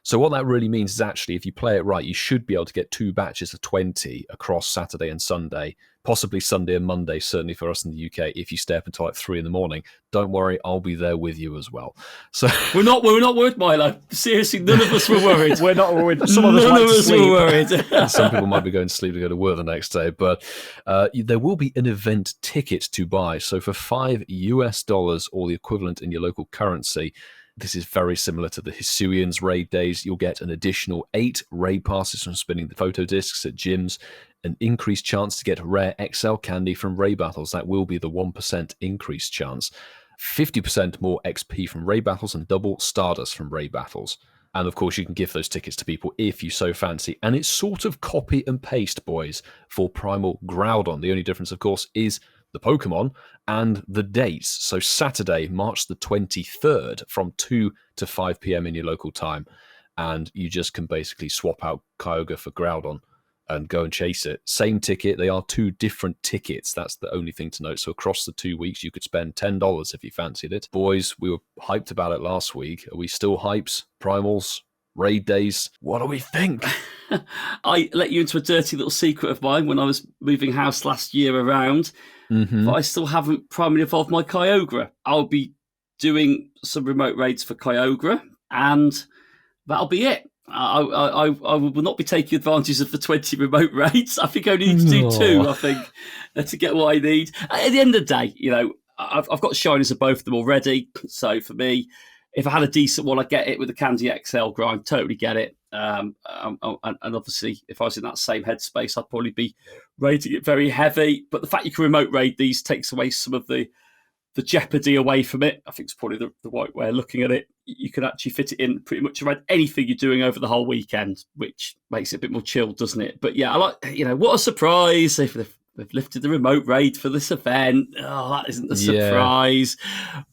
So what that really means is actually, if you play it right, you should be able to get 2 batches of 20 across Saturday and Sunday, possibly Sunday and Monday, certainly for us in the UK, if you stay up until like 3 in the morning. Don't worry, I'll be there with you as well. So we're not worried, Milo. Seriously, none of us were worried. We're not worried. Some of us were worried. Some people might be going to sleep to go to work the next day, but there will be an event ticket to buy. So for $5 or the equivalent in your local currency, this is very similar to the Hisuians raid days. You'll get an additional 8 raid passes from spinning the photo discs at gyms, an increased chance to get rare XL candy from raid battles. That will be the 1% increased chance. 50% more XP from raid battles and double Stardust from raid battles. And of course, you can give those tickets to people if you so fancy. And it's sort of copy and paste, boys, for Primal Groudon. The only difference, of course, is the Pokemon and the dates. So Saturday, March the 23rd from 2 to 5 p.m. in your local time. And you just can basically swap out Kyogre for Groudon and go and chase it. Same ticket. They are 2 different tickets. That's the only thing to note. So across the 2 weeks, you could spend $10 if you fancied it. Boys, we were hyped about it last week. Are we still hypes? Primals? Raid days? What do we think? I let you into a dirty little secret of mine when I was moving house last year around. But I still haven't primarily evolved my Kyogre. I'll be doing some remote raids for Kyogre, and that'll be it. I will not be taking advantage of the 20 remote raids. I think I only need to do 2, I think, to get what I need. At the end of the day, you know, I've got shinies of both of them already. So for me, if I had a decent one, I'd get it with the Candy XL grind. Totally get it. And obviously, if I was in that same headspace, I'd probably be rating it very heavy. But the fact you can remote raid these takes away some of the jeopardy away from it. I think it's probably the right way of looking at it. You can actually fit it in pretty much around anything you're doing over the whole weekend, which makes it a bit more chilled, doesn't it? But yeah, I like, you know, what a surprise if they've lifted the remote raid for this event. Oh, that isn't a surprise.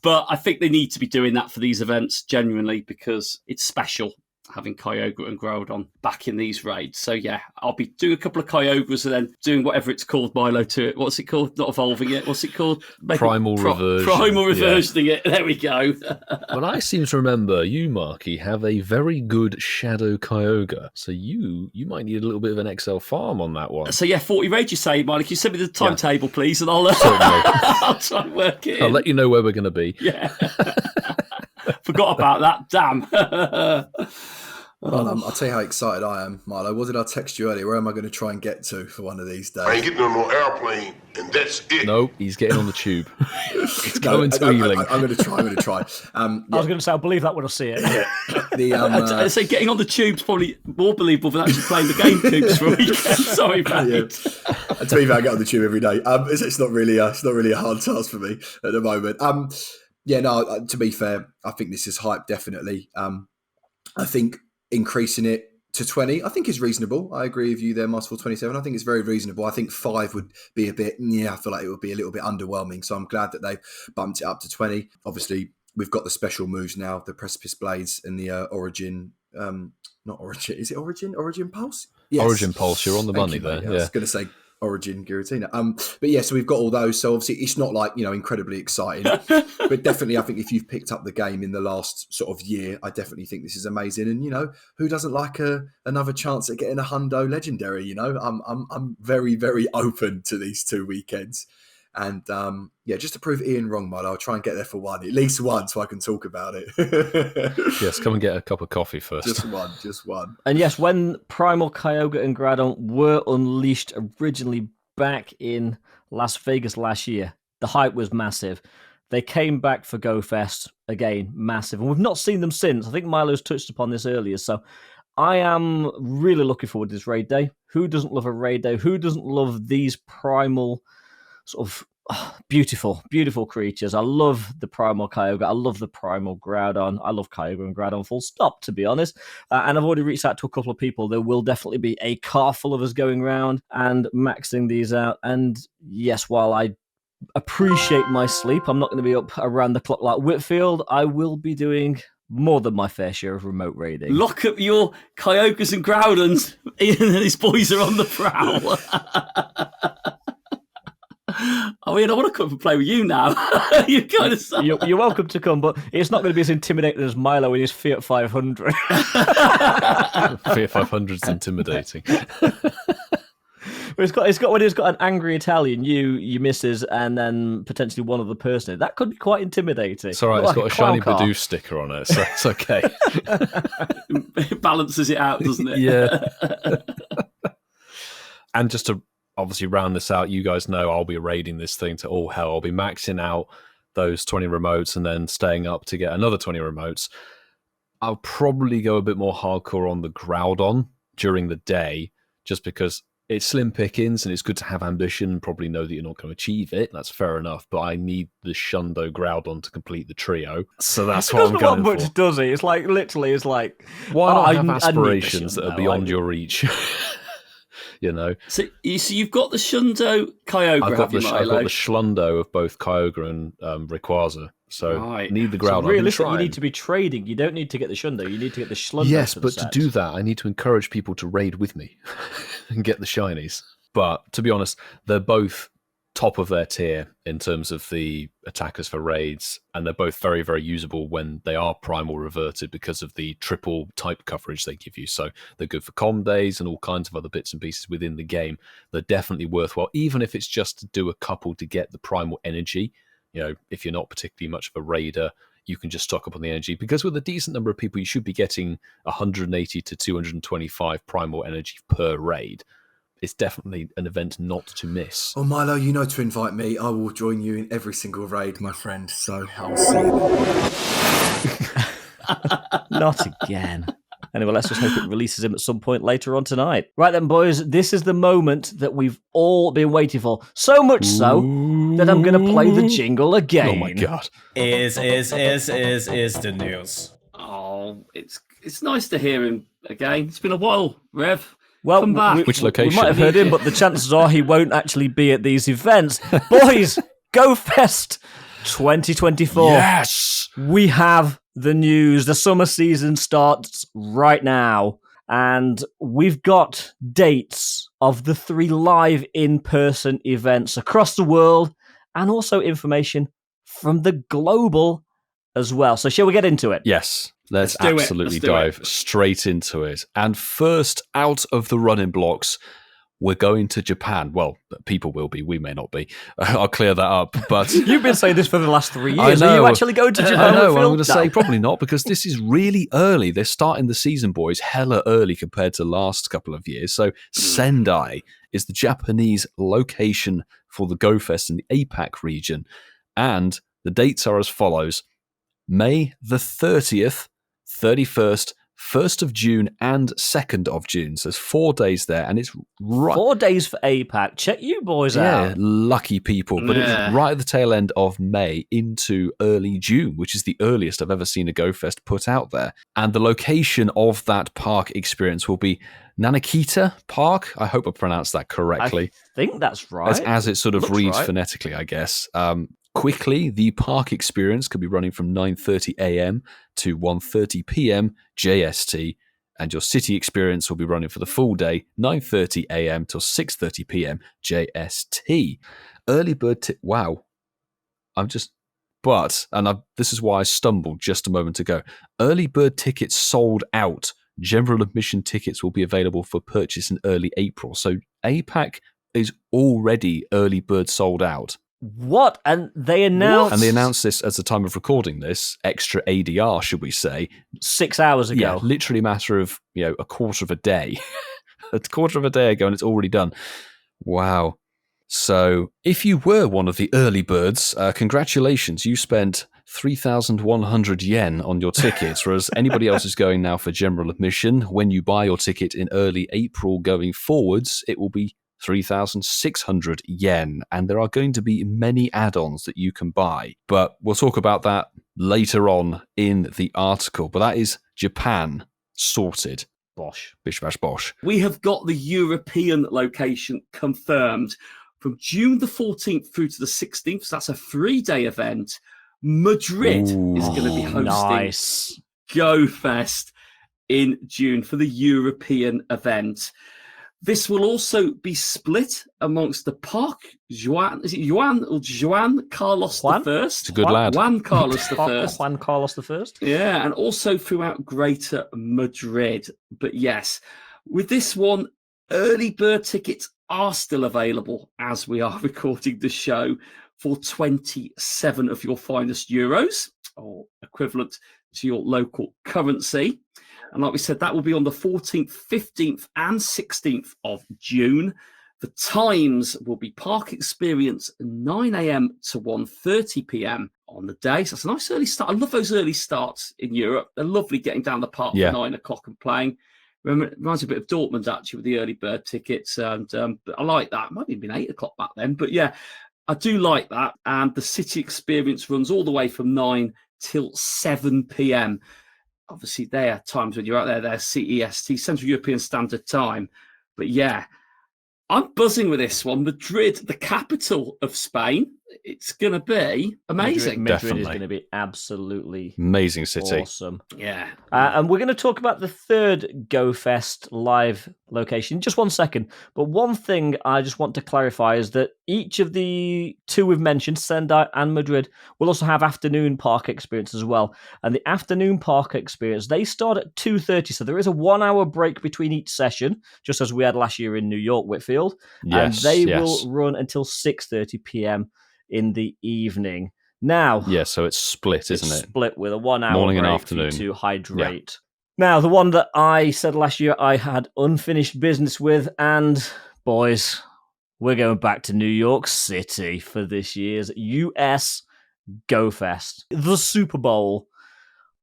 But I think they need to be doing that for these events, genuinely, because it's special. having Kyogre and Groudon back in these raids. So yeah, I'll be doing a couple of Kyogres and then doing whatever it's called, Milo, to it. What's it called? Not evolving it. What's it called? Primal reversion. Primal reversioning it. There we go. Well, I seem to remember you, Marky, have a very good Shadow Kyogre. So you might need a little bit of an XL farm on that one. So yeah, 40 raids you say, Milo. Can you send me the timetable, please? And I'll, I'll try and work it in. I'll let you know where we're going to be. Yeah. Forgot about that. Damn. I'll tell you how excited I am, Milo. What did I text you earlier? Where am I going to try and get to for one of these days? I ain't getting on no airplane, and that's it. No, he's getting on the tube. It's going to Ealing. I'm going to try. I was going to say, I believe that when I see it. I'd say getting on the tube's probably more believable than actually playing the game Coops for a weekend. Sorry, mate. Yeah. To be fair, I get on the tube every day. It's not really a hard task for me at the moment. To be fair, I think this is hype, definitely. I think increasing it to 20, I think is reasonable. I agree with you there, Masterful 27. I think it's very reasonable. I think 5 would be a bit, I feel like it would be a little bit underwhelming. So I'm glad that they've bumped it up to 20. Obviously, we've got the special moves now, the Precipice Blades and the Origin, not Origin, is it Origin? Origin Pulse? Yes. Origin Pulse, you're on the money there. I was going to say Origin Giratina. But yeah, so we've got all those. So obviously it's not like, incredibly exciting, but definitely I think if you've picked up the game in the last sort of year, I definitely think this is amazing. And, who doesn't like another chance at getting a Hundo Legendary? I'm very, very open to these 2 weekends. And just to prove Ian wrong, Milo, I'll try and get there for one, at least one, so I can talk about it. Yes, come and get a cup of coffee first. Just one. And yes, when Primal Kyogre and Groudon were unleashed originally back in Las Vegas last year, the hype was massive. They came back for GOFest, again, massive. And we've not seen them since. I think Milo's touched upon this earlier. So I am really looking forward to this raid day. Who doesn't love a raid day? Who doesn't love these primal sort of beautiful, beautiful creatures? I love the Primal Kyogre. I love the Primal Groudon. I love Kyogre and Groudon full stop, to be honest. And I've already reached out to a couple of people. There will definitely be a car full of us going around and maxing these out. And yes, while I appreciate my sleep, I'm not going to be up around the clock like Whitfield. I will be doing more than my fair share of remote raiding. Lock up your Kyogres and Groudons. Ian and his boys are on the prowl. I mean, I want to come and play with you now. You kind of you're welcome to come, but it's not going to be as intimidating as Milo in his Fiat 500. Fiat 500 is intimidating. It's got when it's got an angry Italian, you misses, and then potentially one other person. That could be quite intimidating. It's all right. It's got a shiny Badoo sticker on it, so it's okay. It balances it out, doesn't it? Yeah. And just to obviously round this out, you guys know I'll be raiding this thing to all hell. I'll be maxing out those 20 remotes and then staying up to get another 20 remotes. I'll probably go a bit more hardcore on the Groudon during the day, just because it's slim pickings and it's good to have ambition and probably know that you're not going to achieve it. That's fair enough, but I need the Shundo Groudon to complete the trio. So that's what I'm going for. Does he? It's like, literally, it's like... Why not have aspirations that are beyond your reach? So you've got the Shundo Kyogre. I've got the Schlundo of both Kyogre and Rayquaza. So I need the Groudon. So realistically, you need to be trading. You don't need to get the Shundo. You need to get the Schlundo. Yes, but to do that, I need to encourage people to raid with me and get the shinies. But to be honest, they're both top of their tier in terms of the attackers for raids, and they're both very, very usable when they are primal reverted because of the triple type coverage they give you. So they're good for comm days and all kinds of other bits and pieces within the game. They're definitely worthwhile, even if it's just to do a couple to get the primal energy. If you're not particularly much of a raider, you can just stock up on the energy, because with a decent number of people, you should be getting 180 to 225 primal energy per raid. It's definitely an event not to miss. Oh, Milo, you know to invite me. I will join you in every single raid, my friend. So I'll see you. Not again. Anyway, let's just hope it releases him at some point later on tonight. Right then, boys, this is the moment that we've all been waiting for. So much so that I'm going to play the jingle again. Oh my God. Is the news. Oh, it's nice to hear him again. It's been a while, Rev. Well, come back. Which location? We might have heard him, but the chances are he won't actually be at these events. Boys, GOFest 2024. Yes! We have the news. The summer season starts right now, and we've got dates of the 3 live in-person events across the world, and also information from the global as well. So shall we get into it? Yes, let's do it. absolutely Let's do dive it. straight into it. And first out of the running blocks, we're going to Japan. Well, people will be. We may not be. I'll clear that up. But You've been saying this for the last 3 I years. Are know. you actually going to Japan? I know. I'm Whitfield? going to say probably not, because this is really early. They're starting the season, boys, hella early compared to last couple of years. So Sendai is the Japanese location for the GOFest in the APAC region. And the dates are as follows. May the 30th, 31st, 1st of June and 2nd of June. So there's 4 days there, and it's right. 4 days for APAC. Check you boys Yeah, out. lucky people. But it's right at the tail end of May into early June, which is the earliest I've ever seen a GoFest put out there. And the location of that park experience will be Nanakita Park. I hope I pronounced that correctly. I think that's right. As it sort of Looks reads right. phonetically, I guess. Quickly, the park experience could be running from 9:30 a.m. to 1:30 p.m. JST, and your city experience will be running for the full day, 9:30 a.m. till 6:30 p.m. JST. Early bird wow. This is why I stumbled just a moment ago. Early bird tickets sold out. General admission tickets will be available for purchase in early April. So APAC is already early bird sold out. What? And they announced... And they announced this at the time of recording this, extra ADR, should we say. 6 hours ago. Yeah, literally a matter of, a quarter of a day. A quarter of a day ago, and it's already done. Wow. So, if you were one of the early birds, congratulations, you spent 3,100 yen on your tickets, whereas anybody else is going now for general admission. When you buy your ticket in early April going forwards, it will be 3,600 yen, and there are going to be many add-ons that you can buy. But we'll talk about that later on in the article. But that is Japan sorted. Bosh. Bish bash bosh. We have got the European location confirmed from June the 14th through to the 16th. So that's a 3-day event. Madrid is going to be hosting GoFest in June for the European event. This will also be split amongst the Park Juan Carlos I? It's a good lad. Juan Carlos I. Juan Carlos I? Yeah, and also throughout Greater Madrid. But yes, with this one, early bird tickets are still available as we are recording the show for 27 of your finest euros, or equivalent to your local currency. And like we said, that will be on the 14th, 15th and 16th of June. The times will be park experience 9 a.m. to 1:30 p.m. on the day. So that's a nice early start. I love those early starts in Europe. They're lovely getting down the park at 9 o'clock and playing. Reminds me a bit of Dortmund, actually, with the early bird tickets. And I like that. It might have been 8 o'clock back then. But yeah, I do like that. And the city experience runs all the way from 9 till 7 p.m. Obviously, there are times when you're out there, there's CEST, Central European Standard Time. But yeah, I'm buzzing with this one. Madrid, the capital of Spain. It's going to be amazing. Madrid is going to be absolutely amazing city. Awesome. Yeah. And we're going to talk about the third GoFest live location in just 1 second. But one thing I just want to clarify is that each of the two we've mentioned, Sendai and Madrid, will also have afternoon park experience as well. And the afternoon park experience, they start at 2:30. So there is a 1 hour break between each session, just as we had last year in New York, Whitfield. Yes, and they will run until 6:30 p.m. in the evening. Now, so it's split, isn't it? Split with a 1 hour morning break and afternoon to hydrate. Now, the one that I said last year I had unfinished business with, and boys, we're going back to New York City for this year's US GoFest, the Super Bowl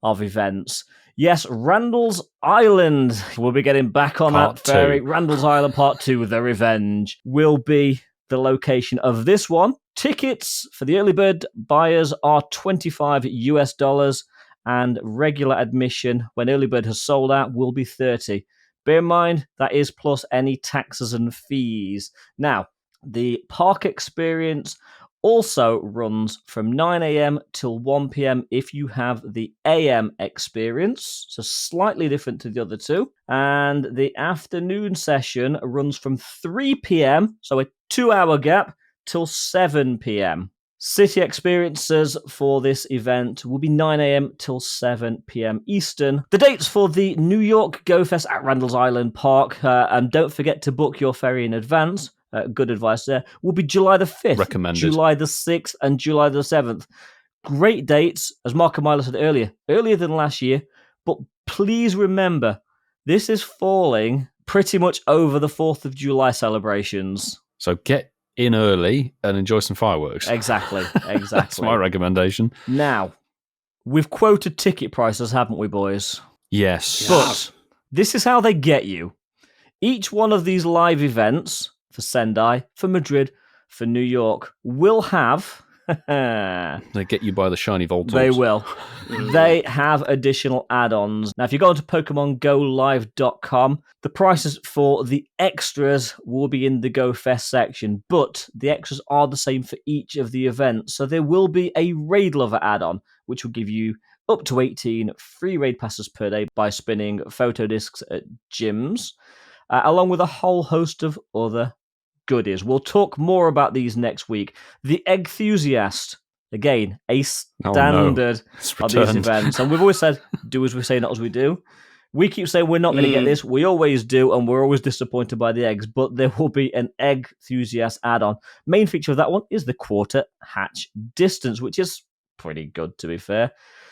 of events. Yes, Randall's Island. We'll be getting back on Part that ferry. 2. Randall's Island Part 2, The Revenge, will be the location of this one. Tickets for the early bird buyers are $25 and regular admission when early bird has sold out will be $30. Bear in mind, that is plus any taxes and fees. Now, the park experience also runs from 9 a.m. till 1 p.m. if you have the AM experience, so slightly different to the other two. And the afternoon session runs from 3 p.m., so a 2-hour gap, till 7 p.m. City experiences for this event will be 9 a.m. till 7 p.m. Eastern. The dates for the New York GOFest at Randall's Island Park, and don't forget to book your ferry in advance, good advice there, will be July the 5th, Recommended. July the 6th, and July the 7th. Great dates, as Mark and Milo said earlier than last year, but please remember, this is falling pretty much over the 4th of July celebrations. So get in early and enjoy some fireworks. Exactly. That's my recommendation. Now, we've quoted ticket prices, haven't we, boys? Yes. But this is how they get you. Each one of these live events, for Sendai, for Madrid, for New York, will have... They get you by the shiny Voltors. They will. They have additional add-ons. Now, if you go to PokemonGoLive.com, the prices for the extras will be in the GoFest section, but the extras are the same for each of the events. So there will be a Raid Lover add-on, which will give you up to 18 free raid passes per day by spinning photo discs at gyms, along with a whole host of other goodies. We'll talk more about these next week. The Enthusiast, again, a standard of these events. And we've always said, do as we say, not as we do. We keep saying we're not going to get this. We always do, and we're always disappointed by the eggs. But there will be an Egg Enthusiast add-on. Main feature of that one is the quarter hatch distance, which is pretty good, to be fair.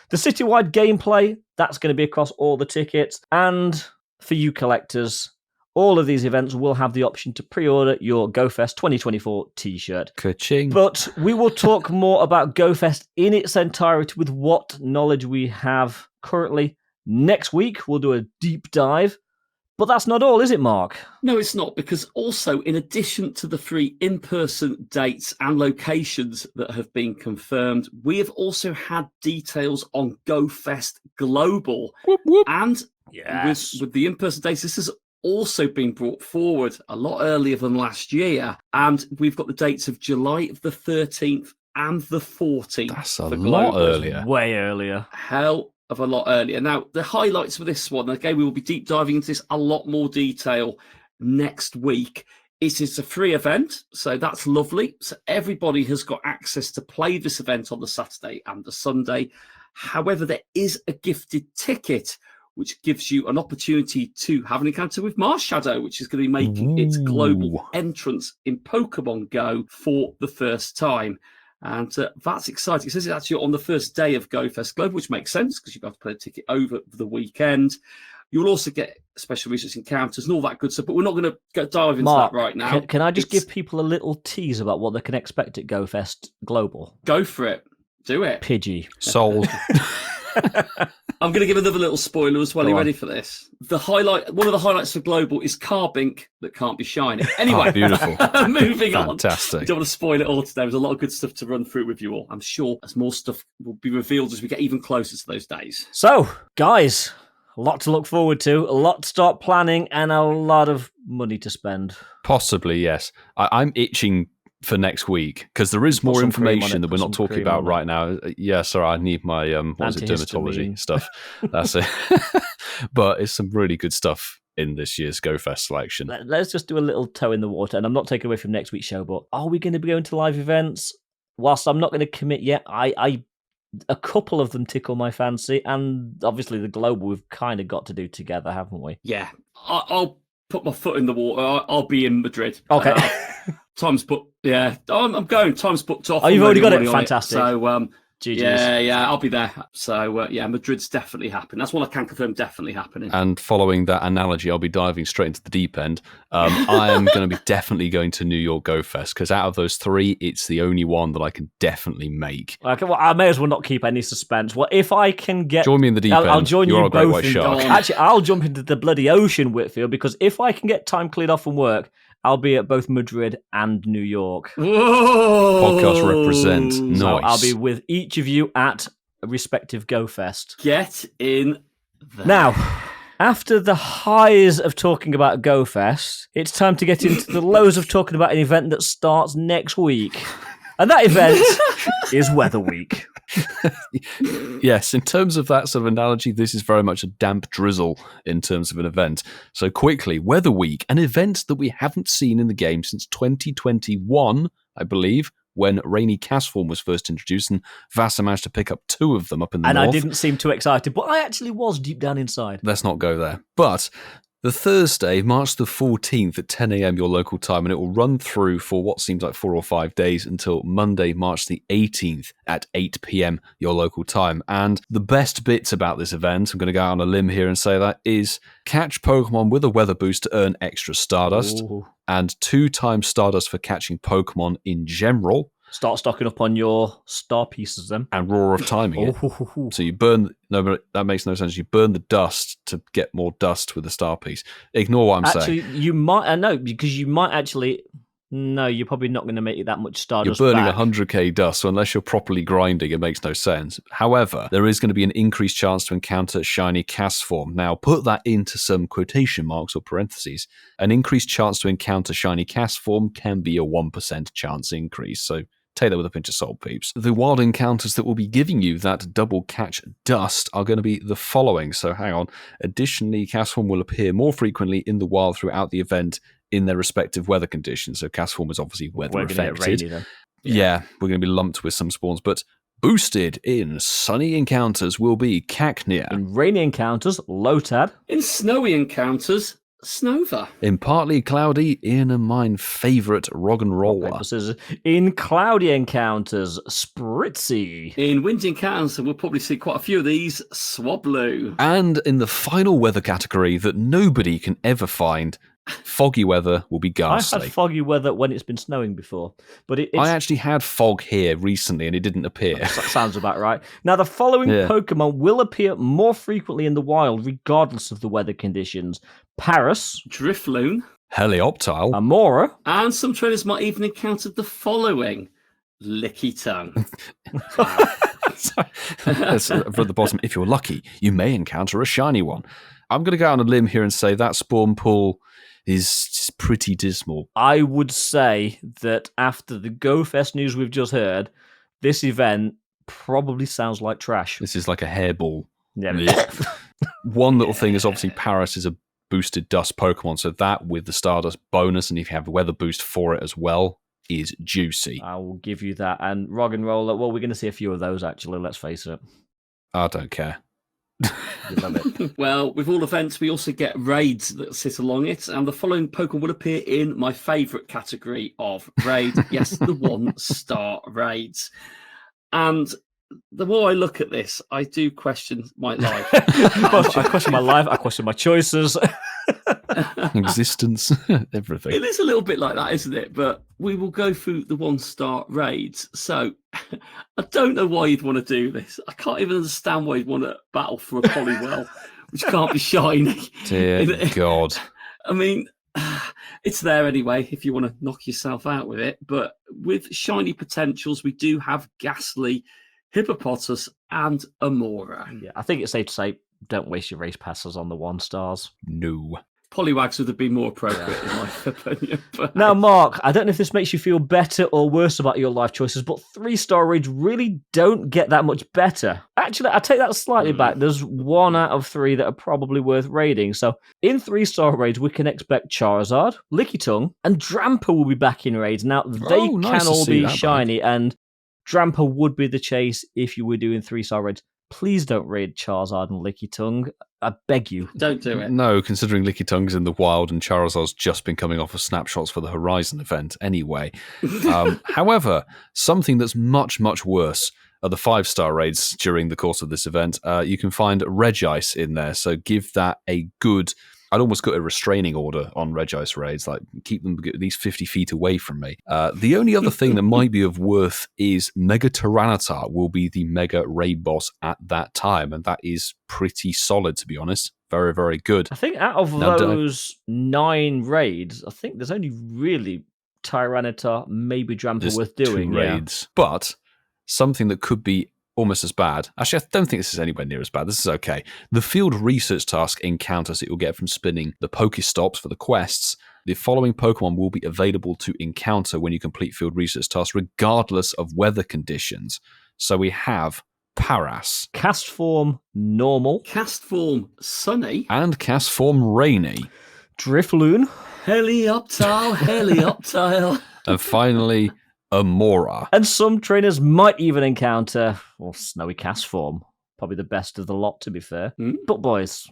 The citywide gameplay, that's going to be across all the tickets. And for you collectors, all of these events will have the option to pre-order your GoFest 2024 t-shirt. Ka-ching. But we will talk more about GoFest in its entirety with what knowledge we have currently. Next week, we'll do a deep dive. But that's not all, is it, Mark? No, it's not, because also, in addition to the 3 in-person dates and locations that have been confirmed, we have also had details on GoFest Global. Whoop, whoop. And yes, with the in-person dates, this has also been brought forward a lot earlier than last year. And we've got the dates of July the 13th and the 14th. That's a lot earlier. Way earlier. Hell of a lot earlier. Now, the highlights for this one, again, we will be deep diving into this a lot more detail next week. It is a free event, so that's lovely. So everybody has got access to play this event on the Saturday and the Sunday. However, there is a gifted ticket, which gives you an opportunity to have an encounter with Marshadow, which is going to be making its global entrance in Pokemon Go for the first time. And that's exciting. It says it's actually on the first day of GoFest Global, which makes sense because you've got to put a ticket over the weekend. You'll also get special research encounters and all that good stuff, but we're not going to dive into that right now. Can I just give people a little tease about what they can expect at GoFest Global? Go for it. Do it. Pidgey. Sold. I'm going to give another little spoiler as well. Are you ready for this? One of the highlights for Global is Carbink that can't be shiny. Anyway, beautiful. Moving on. Fantastic. Don't want to spoil it all today. There's a lot of good stuff to run through with you all. I'm sure as more stuff will be revealed as we get even closer to those days. So, guys, a lot to look forward to, a lot to start planning, and a lot of money to spend. Possibly, yes. I'm itching for next week because there is more information that we're not talking about right now. Yeah, sorry, I need my dermatology stuff. That's it. But it's some really good stuff in this year's GoFest selection. Let's just do a little toe in the water, and I'm not taking away from next week's show, but are we going to be going to live events? Whilst I'm not going to commit yet, I a couple of them tickle my fancy, and obviously the Global we've kind of got to do together, haven't we? Yeah, I'll put my foot in the water. I'll be in Madrid. Okay. Time's booked. Yeah, I'm going. Time's booked off. Oh, you've already got it. Fantastic. So, GG's. yeah, I'll be there. So, Madrid's definitely happening. That's what I can confirm. Definitely happening. And following that analogy, I'll be diving straight into the deep end. I am going to be definitely going to New York GoFest because out of those 3, it's the only one that I can definitely make. Okay, well, I may as well not keep any suspense. Well, if I can get... Join me in the deep end. I'll join You're you a great both white shark. Actually, I'll jump into the bloody ocean, Whitfield, because if I can get time cleared off from work, I'll be at both Madrid and New York. Whoa! Podcast represent. Nice. So I'll be with each of you at a respective GoFest. Get in there. Now, after the highs of talking about GoFest, it's time to get into the lows of talking about an event that starts next week. And that event is Weather Week. Yes, in terms of that sort of analogy, this is very much a damp drizzle in terms of an event. So quickly, Weather Week, an event that we haven't seen in the game since 2021, I believe, when Rainy Cast Form was first introduced, and Vasa managed to pick up 2 of them up in the north. And I didn't seem too excited, but I actually was deep down inside. Let's not go there. But the Thursday, March the 14th at 10 a.m. your local time, and it will run through for what seems like 4 or 5 days until Monday, March the 18th at 8 p.m. your local time. And the best bits about this event, I'm going to go out on a limb here and say that, is catch Pokemon with a weather boost to earn extra Stardust, and 2 times Stardust for catching Pokemon in general. Start stocking up on your star pieces then. And Roar of Timing it. So you burn... No, but that makes no sense. You burn the dust to get more dust with the star piece. Ignore what I'm saying. Actually, you might... I know, because you might actually... No, you're probably not going to make it that much Stardust You're burning back. 100k dust, so unless you're properly grinding, it makes no sense. However, there is going to be an increased chance to encounter Shiny Cast Form. Now, put that into some quotation marks or parentheses. An increased chance to encounter Shiny Cast Form can be a 1% chance increase, so take that with a pinch of salt, peeps. The wild encounters that will be giving you that double catch dust are going to be the following. So hang on. Additionally, Cast Form will appear more frequently in the wild throughout the event in their respective weather conditions. So Cast Form is obviously weather affected. Rainy, then. Yeah, we're going to be lumped with some spawns, but boosted in sunny encounters will be Cacnea. In rainy encounters, Lotad. In snowy encounters, Snova. In partly cloudy, Ian and mine favourite Roggenrola. In cloudy encounters, Spritzy. In windy encounters, we'll probably see quite a few of these, Swablu. And in the final weather category that nobody can ever find, foggy weather will be ghastly. I've had foggy weather when it's been snowing before, but I actually had fog here recently and it didn't appear. That sounds about right. Now, the following Pokemon will appear more frequently in the wild, regardless of the weather conditions. Paris. Drifloon. Helioptile. Amora. And some trainers might even encounter the following. Licky Tongue. From the bottom, if you're lucky, you may encounter a shiny one. I'm going to go out on a limb here and say that spawn pool is pretty dismal. I would say that after the GOFest news we've just heard, this event probably sounds like trash. This is like a hairball. Yeah. One little thing is obviously Paris is a boosted dust Pokemon, so that with the Stardust bonus, and if you have a weather boost for it as well, is juicy. I will give you that. And Roggenrola, well, we're going to see a few of those, actually, let's face it. I don't care. You love it. Well, with all events, we also get raids that sit along it, and the following Pokemon will appear in my favourite category of raid. Yes, the 1-star raids. And the more I look at this, I do question my life. I question my life, I question my choices. Existence, everything. It is a little bit like that, isn't it? But we will go through the 1-star raids. So I don't know why you'd want to do this. I can't even understand why you'd want to battle for a Poliwell, which can't be shiny. Dear God. I mean, it's there anyway if you want to knock yourself out with it. But with shiny potentials, we do have Ghastly, Hippopotas, and Amora. Yeah, I think it's safe to say, don't waste your race passes on the 1-stars. No. Poliwags would have been more appropriate in my opinion. But now, Mark, I don't know if this makes you feel better or worse about your life choices, but 3-star raids really don't get that much better. Actually, I take that slightly back. There's 1 out of 3 that are probably worth raiding. So in 3-star raids, we can expect Charizard, Lickitung, and Drampa will be back in raids. Now, they can all be shiny, and Drampa would be the chase if you were doing 3-star raids. Please don't raid Charizard and Lickitung. I beg you. Don't do it. No, considering Lickitung's in the wild and Charizard's just been coming off of snapshots for the Horizon event anyway. However, something that's much, much worse are the 5-star raids during the course of this event. You can find Regice in there, so give that a good... I'd almost got a restraining order on Regice raids, like keep them at least 50 feet away from me. The only other thing that might be of worth is Mega Tyranitar will be the Mega raid boss at that time, and that is pretty solid, to be honest. Very, very good. I think out of those 9 raids, I think there's only really Tyranitar, maybe Drampa worth doing. 2 raids. But something that could be almost as bad. Actually, I don't think this is anywhere near as bad. This is okay. The field research task encounters that you'll get from spinning the Pokestops for the quests The following Pokemon will be available to encounter when you complete field research tasks, regardless of weather conditions. So we have Paras. Cast form normal. Cast form sunny. And cast form rainy. Drifloon. Helioptile. And finally, Amora. And some trainers might even encounter, snowy cast form. Probably the best of the lot, to be fair. But boys,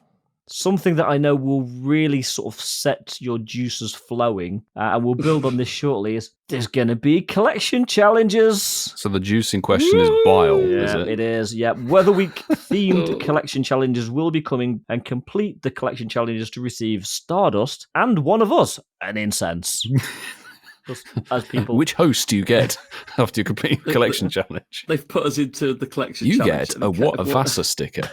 something that I know will really sort of set your juices flowing, and we'll build on this shortly, is there's going to be collection challenges. So the juice in question is bile, is it? It is, yeah. Weather Week themed collection challenges will be coming, and complete the collection challenges to receive Stardust and one of us, an Incense. As people... Which host do you get after you complete the collection challenge? They've put us into the collection challenge. You get a Vasa sticker.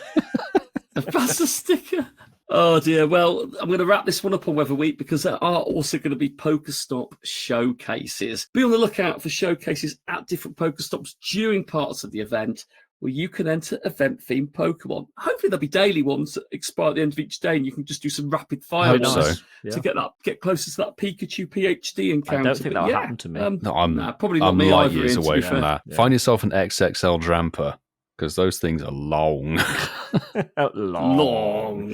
A Vasa sticker? Oh dear. Well, I'm going to wrap this one up on Weather Week because there are also going to be Pokestop showcases. Be on the lookout for showcases at different Pokestops during parts of the event where you can enter event-themed Pokemon. Hopefully there'll be daily ones that expire at the end of each day and you can just do some rapid fire ones to get closer to that Pikachu PhD encounter. I don't think that'll happen to me. Probably not I'm me light either, years Ian, to away be from fair. that. Yeah. Find yourself an XXL Dramper, because those things are long. Long.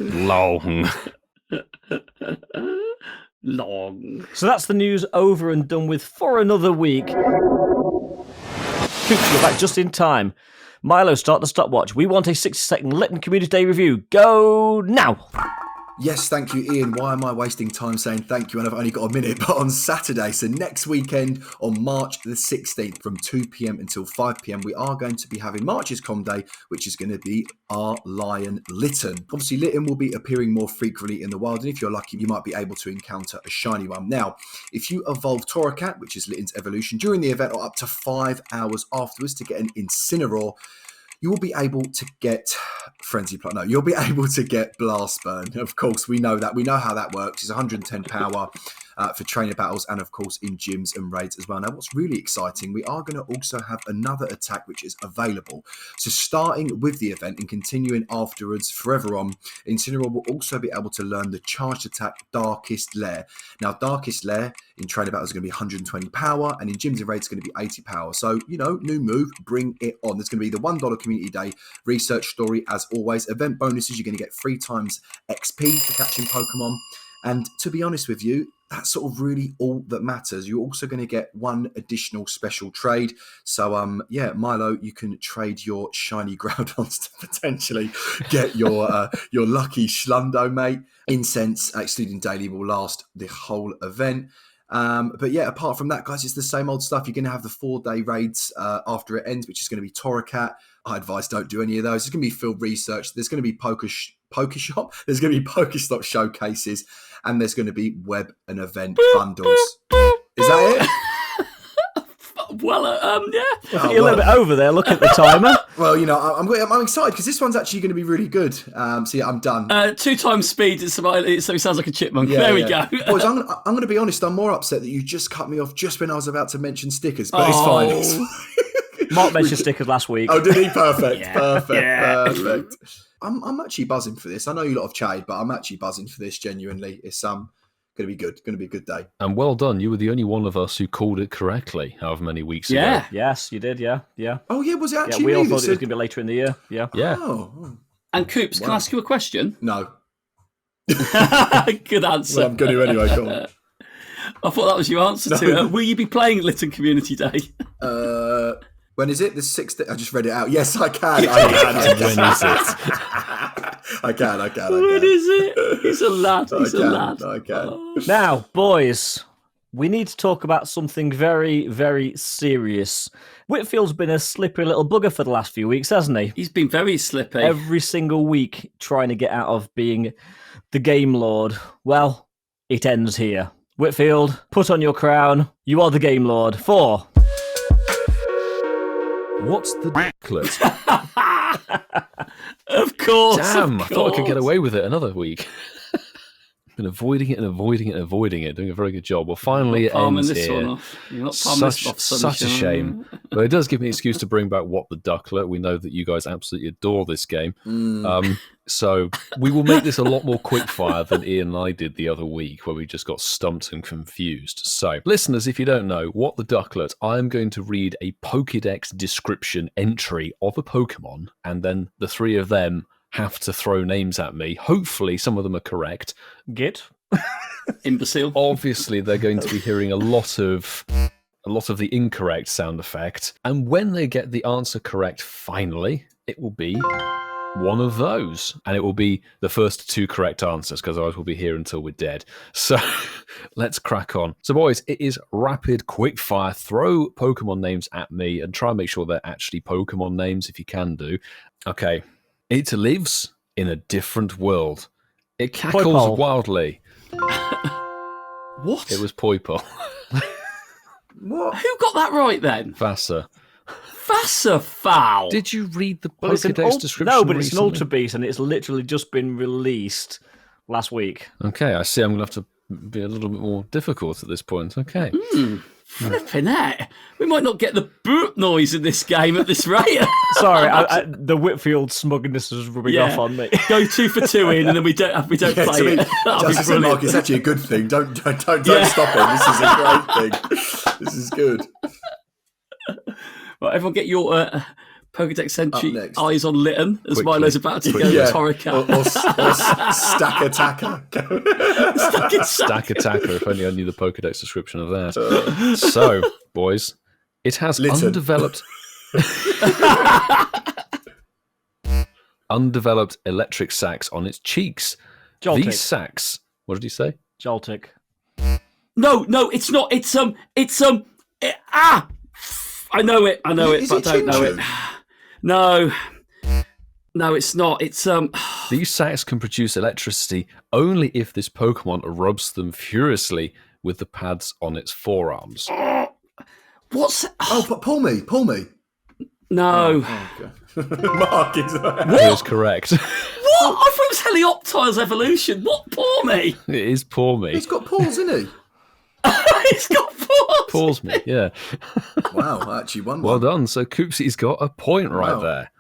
Long. So that's the news over and done with for another week. Coops, you're back just in time. Milo, start the stopwatch. We want a 60-second Litton Community Day review. Go now! Yes, thank you, Ian. Why am I wasting time saying thank you when I've only got a minute? But on Saturday, so next weekend on March the 16th from 2 p.m. until 5 p.m, we are going to be having March's Com Day, which is going to be our Lion Litten. Obviously, Litten will be appearing more frequently in the wild, and if you're lucky, you might be able to encounter a shiny one. Now, if you evolve Torracat, which is Litten's evolution, during the event or up to 5 hours afterwards to get an Incineroar, you will be able to get Frenzy Plant. No, you'll be able to get Blast Burn. Of course, we know that. We know how that works. It's 110 power for trainer battles and, of course, in gyms and raids as well. Now, what's really exciting, we are going to also have another attack which is available. So starting with the event and continuing afterwards forever on, Incineroar will also be able to learn the charged attack Darkest Lair. Now, Darkest Lair in trainer battles is going to be 120 power, and in gyms and raids is going to be 80 power. So, new move, bring it on. There's going to be the $1 Community Day research story as always. Event bonuses, you're going to get 3 times XP for catching Pokemon. And to be honest with you, that's sort of really all that matters. You're also going to get 1 additional special trade. So, Milo, you can trade your shiny Groudons to potentially get your lucky Schlundo, mate. Incense, excluding daily, will last the whole event. Apart from that, guys, it's the same old stuff. You're going to have the 4-day raids after it ends, which is going to be Torracat. I advise don't do any of those. There's going to be field research. There's going to be Pokeshop. There's going to be Pokestop showcases. And there's going to be web and event bundles. Is that it? Well, yeah. You're a little bit over there. Look at the timer. Well, I'm excited because this one's actually going to be really good. I'm done. 2 times speed, so he sounds like a chipmunk. There we go. Boys, I'm going to be honest. I'm more upset that you just cut me off just when I was about to mention stickers. But it's fine. It's fine. Mark mentioned stickers last week. Oh, did he? Perfect. Yeah. Perfect. I'm actually buzzing for this. I know you lot have chatted, but I'm actually buzzing for this. Genuinely, it's going to be good. Going to be a good day. And well done. You were the only one of us who called it correctly however many weeks ago. Yes, you did. Yeah. Oh, yeah. Was it actually? Yeah, we all me thought that it was going to be later in the year. Yeah. Oh. And Coops, can I ask you a question? No. Good answer. Well, I'm going to anyway. Go on. I thought that was your answer to it. Will you be playing Litton Community Day? When is it? The 6th? I just read it out. Yes, I can. When is it? I can. When is it? He's a lad. I can. Oh. Now, boys, we need to talk about something very, very serious. Whitfield's been a slippery little bugger for the last few weeks, hasn't he? He's been very slippy. Every single week trying to get out of being the Game Lord. Well, it ends here. Whitfield, put on your crown. You are the Game Lord for... What's the dicklet? Of course. Damn, I thought I could get away with it another week. Been avoiding it and avoiding it and avoiding it, doing a very good job. Well, finally it ends this here. One off. You're not palming this off, Such a shame. But it does give me an excuse to bring back What the Ducklet. We know that you guys absolutely adore this game. So we will make this a lot more quickfire than Ian and I did the other week, where we just got stumped and confused. So, listeners, if you don't know, What the Ducklet, I'm going to read a Pokédex description entry of a Pokemon, and then the three of them have to throw names at me. Hopefully, some of them are correct. Git. Imbecile. Obviously, they're going to be hearing a lot of the incorrect sound effect. And when they get the answer correct, finally, it will be one of those. And it will be the first two correct answers, because otherwise we'll be here until we're dead. So let's crack on. So, boys, it is rapid quickfire. Throw Pokemon names at me and try and make sure they're actually Pokemon names if you can do. Okay. It lives in a different world. It cackles Poipole. wildly. What? It was Poipole. What? Who got that right then? Vassar. Vassarfowl. Did you read the Well, it's an Pokédex description? no, but it's an recently? Ultra Beast, and it's literally just been released last week. Okay, I see. I'm going to have to be a little bit more difficult at this point. Okay. Flipping it. We might not get the boot noise in this game at this rate. Sorry, the Whitfield smugness is rubbing off on me. Go 2 for 2 in, and then we don't play it. That'll be Just to say, brilliant. Mark, it's actually a good thing. Don't stop him. This is a great thing. This is good. Right, everyone get your Pokédex entry next. eyes on Lytton as Quickly. Milo's about to go Yeah. Torracat. Or stack attacker. Stack Attacker, if only I knew the Pokédex description of that. So, boys, it has Lytton. undeveloped electric sacs on its cheeks. Joltic. These sacs, what did he say? Joltic. No, it's not. I know it, Is but it I don't know it. Chinchu? No, it's not. It's These sacs can produce electricity only if this Pokemon rubs them furiously with the pads on its forearms. what's Oh, but pull me. no. Mark is It is correct. What? I thought it was Helioptile's evolution. What? Poor me. It is Poor Me. He's got paws, isn't he? It's got paws. Pause me, yeah. Wow, I actually won Well one. done. So Koopsy's got a point right Wow. there.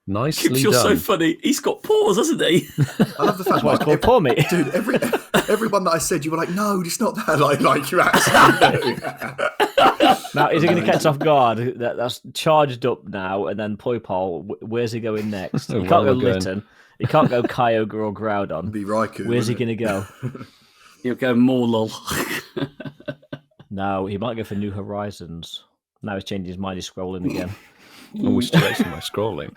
Nicely You're so done. funny. He's got paws, hasn't he? I love the fact, Why it's called Poor Me. dude, everyone that I said, you were like, no, it's not that. Like you actually knew. Now, is he going to catch us off guard? That's charged up now, and then Poipole, where's he going next? He can't Well, go we're going- Lytton. He can't go Kyogre or Groudon. Be Raikou. Where's he wouldn't going to go? He'll go more lol. No, he might go for New Horizons. Now he's changed his mind. He's scrolling again. In which direction am I scrolling?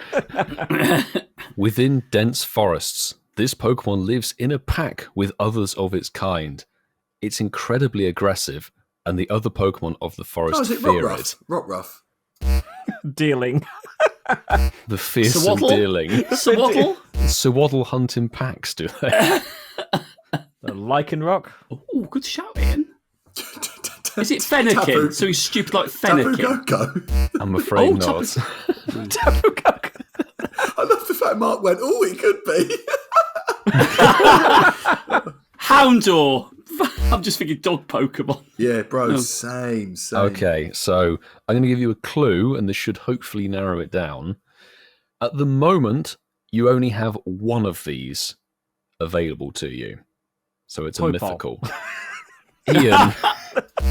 Within dense forests, this Pokemon lives in a pack with others of its kind. It's incredibly aggressive, and the other Pokemon of the it? forest Oh, is it fear it. Rockruff? Dealing. The fearsome Swaddle? dealing. Swaddle? Swaddle hunt in packs, do they? Lycanroc. Oh, good shout, Ian. Is it Fennekin? Tapu- So he's stupid like Tapu Fennekin. Koko. I'm afraid Oh, not. I love the fact Mark went, oh, it could be. Houndour. I'm just thinking dog Pokemon. Yeah, bro, No. same. Okay, so I'm going to give you a clue, and this should hopefully narrow it down. At the moment, you only have one of these available to you. So it's a Poipole. mythical. Ian,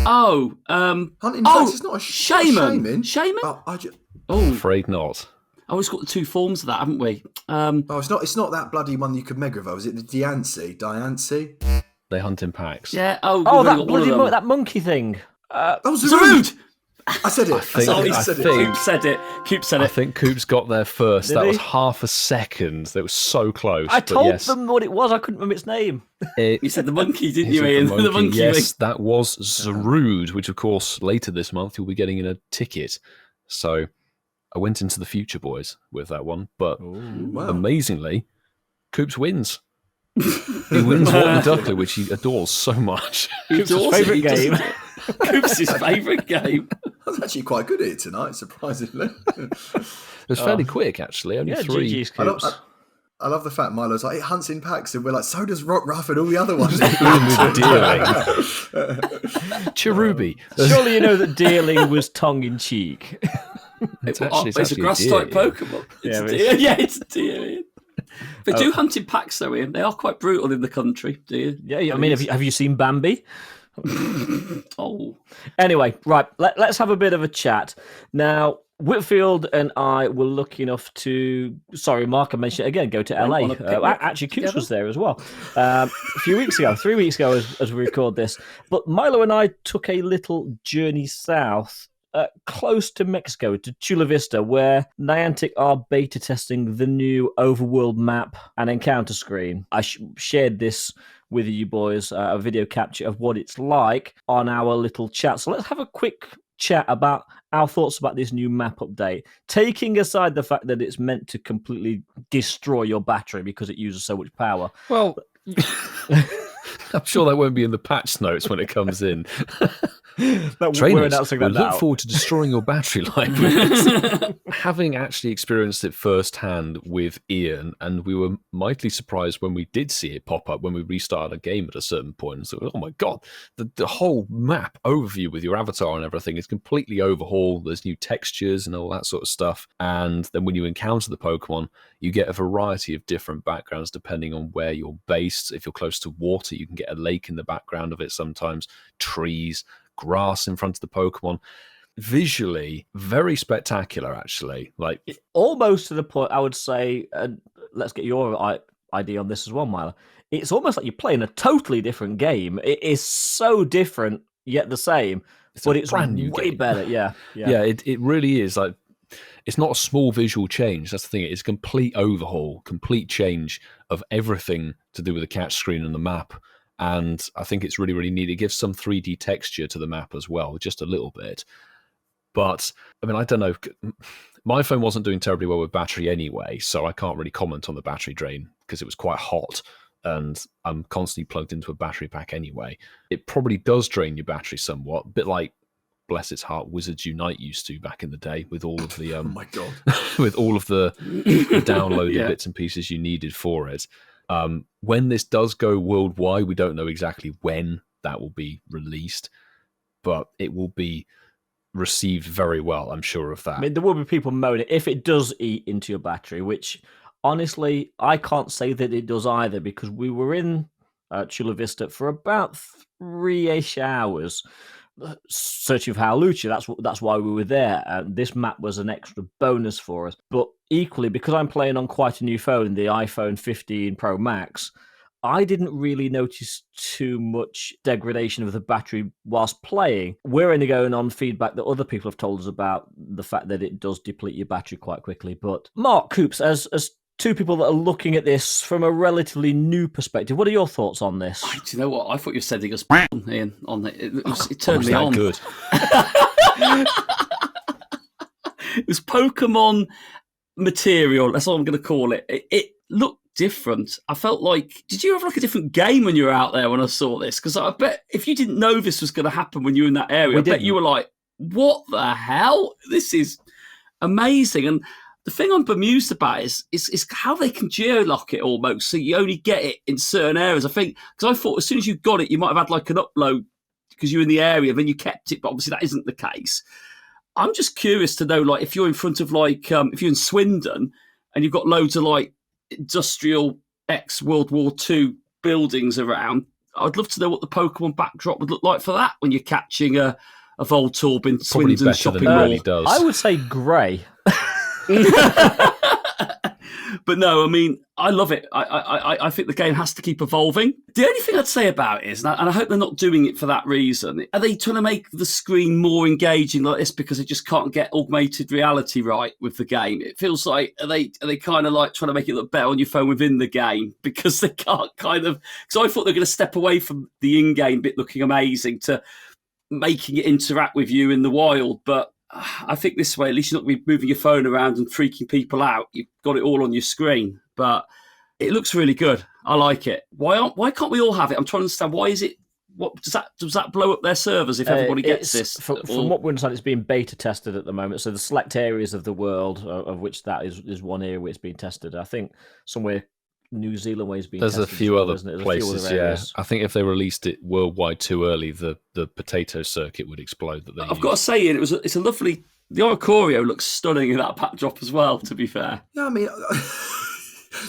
Oh, Hunting Oh, Fox is not a Shaman. Shaman. Shaman? Oh, afraid not. Oh, we've got the two forms of that, haven't we? it's not that bloody one you could Mega Evolve. Is it the Diancie? They hunt in packs. Yeah. Oh, Oh, we've only that got one bloody of them. that monkey thing. Oh, Zarude! I said it. think- I said it. Coop said it. Coop said I it. think Coop's got there first. Did that he? was half a second. That was so close. I but told yes, them what it was. I couldn't remember its name. You said the monkey, didn't Is you, it Ian? the The monkey. Yes, that was Zarude, which of course later this month you'll be getting in a ticket. So I went into the future, boys, with that one. But Wow. amazingly, Coops wins. He wins What the Ducklet, which he adores so much. Coop's Coop's favourite game. Coop's his favourite game. I was actually quite good at it tonight, surprisingly. It was fairly quick, actually. Only Yeah, three. GG's I don't, Coops. I love the fact Milo's like, it hunts in packs, and we're like, so does Rock Ruff and all the other ones. Cherubi. Surely you know that Deerling was tongue-in-cheek. It's a grass-type Pokemon. It's a deer. Yeah, it's a deer, Ian. They do hunt in packs, though, Ian. They are quite brutal in the country, do you? Yeah, I mean, have you seen Bambi? Oh. Anyway, right, let's have a bit of a chat. Now, Whitfield and I were lucky enough to... Sorry, Mark, I mentioned it again, go to LA. Actually, Coops was there as well. A few weeks ago, 3 weeks ago as we record this. But Milo and I took a little journey south, close to Mexico, to Chula Vista, where Niantic are beta testing the new overworld map and encounter screen. I shared this with you boys, a video capture of what it's like on our little chat. So let's have a quick chat about our thoughts about this new map update, taking aside the fact that it's meant to completely destroy your battery because it uses so much power. Well, I'm sure that won't be in the patch notes when it comes in. Trainers, we look forward to destroying your battery life. Having actually experienced it firsthand with Ian, and we were mightily surprised when we did see it pop up when we restarted a game at a certain point. And so, oh my god, the whole map overview with your avatar and everything is completely overhauled. There's new textures and all that sort of stuff. And then when you encounter the Pokemon, you get a variety of different backgrounds depending on where you're based. If you're close to water, you can get a lake in the background of it sometimes, trees, grass in front of the Pokemon. Visually, very spectacular, actually. Like almost to the point, I would say, let's get your idea on this as well, Milo. It's almost like you're playing a totally different game. It is so different, yet the same. But it's brand new way better. Yeah. It really is. Like, it's not a small visual change. That's the thing. It's a complete overhaul, complete change of everything to do with the catch screen and the map. And I think it's really, really neat. It gives some 3D texture to the map as well, just a little bit. But, I mean, I don't know. My phone wasn't doing terribly well with battery anyway, so I can't really comment on the battery drain because it was quite hot and I'm constantly plugged into a battery pack anyway. It probably does drain your battery somewhat, a bit like, bless its heart, Wizards Unite used to back in the day with all of the... oh my God. with all of the downloaded bits and pieces you needed for it. When this does go worldwide, we don't know exactly when that will be released, but it will be received very well, I'm sure of that. I mean, there will be people moaning if it does eat into your battery, which honestly, I can't say that it does either, because we were in Chula Vista for about 3-ish hours searching for Howlucha. That's why we were there. This map was an extra bonus for us. But equally, because I'm playing on quite a new phone, the iPhone 15 Pro Max, I didn't really notice too much degradation of the battery whilst playing. We're only going on feedback that other people have told us about the fact that it does deplete your battery quite quickly. But Mark, Coops, as two people that are looking at this from a relatively new perspective, what are your thoughts on this? Do you know what? I thought you were sending us Ian on it. It turned me on. Good. It was Pokemon material. That's all I'm going to call it. It looked different. I felt like, did you have like a different game when you were out there when I saw this? Because I bet if you didn't know this was going to happen when you were in that area, I bet you were like, what the hell? This is amazing. And the thing I'm bemused about is how they can geolock it almost, so you only get it in certain areas. I think, because I thought as soon as you got it, you might have had like an upload because you're in the area, then you kept it, but obviously that isn't the case. I'm just curious to know, like, if you're in front of like, if you're in Swindon and you've got loads of like industrial ex-World War II buildings around, I'd love to know what the Pokemon backdrop would look like for that when you're catching a Voltorb in Swindon shopping mall. Really does. I would say grey. But no, I mean, I love it. I think the game has to keep evolving. The only thing I'd say about it is, and I hope they're not doing it for that reason, are they trying to make the screen more engaging like this because they just can't get augmented reality right with the game? It feels like, are they kind of like trying to make it look better on your phone within the game because they can't kind of... Because I thought they were going to step away from the in-game bit looking amazing to making it interact with you in the wild, but I think this way, at least you're not going to be moving your phone around and freaking people out. You've got it all on your screen. But it looks really good. I like it. Why can't we all have it? I'm trying to understand. Why is it... What does that blow up their servers if everybody gets this? From what we understand, it's being beta tested at the moment. So the select areas of the world, of which that is one area where it's being tested. I think somewhere New Zealand way is being There's a tested few as well, other isn't it? There's places, a few other areas. I think if they released it worldwide too early, the potato circuit would explode. That they I've got to say, Ian, it's a lovely. The Oricorio looks stunning in that backdrop as well. To be fair, Yeah, I mean,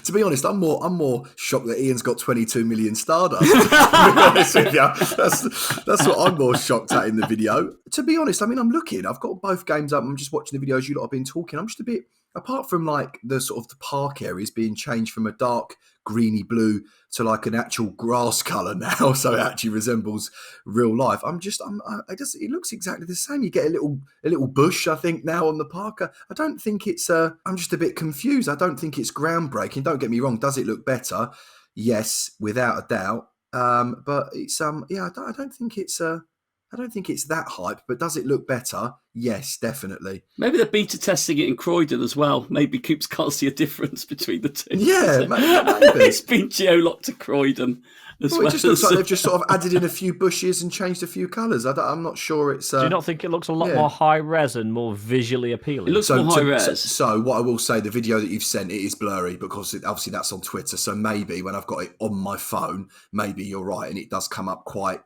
to be honest, I'm more shocked that Ian's got 22 million Stardust. To be honest with you, that's what I'm more shocked at in the video. To be honest, I mean, I'm looking. I've got both games up. I'm just watching the videos you lot have been talking. I'm just a bit, apart from like the sort of the park areas being changed from a dark greeny blue to like an actual grass colour now, so it actually resembles real life. It looks exactly the same. You get a little bush, I think, now on the park. I don't think it's. I'm just a bit confused. I don't think it's groundbreaking. Don't get me wrong. Does it look better? Yes, without a doubt. But it's yeah. I don't think it's. I don't think it's that hype, but does it look better? Yes, definitely. maybe they're beta testing it in Croydon as well. Maybe Coops can't see a difference between the two. Yeah, maybe. It's been geolocked to Croydon as well. It just looks like they've just sort of added in a few bushes and changed a few colours. I'm not sure it's. Do you not think it looks a lot more high res and more visually appealing? It looks more high res. So what I will say, the video that you've sent, it is blurry because obviously that's on Twitter. So maybe when I've got it on my phone, maybe you're right, and it does come up quite.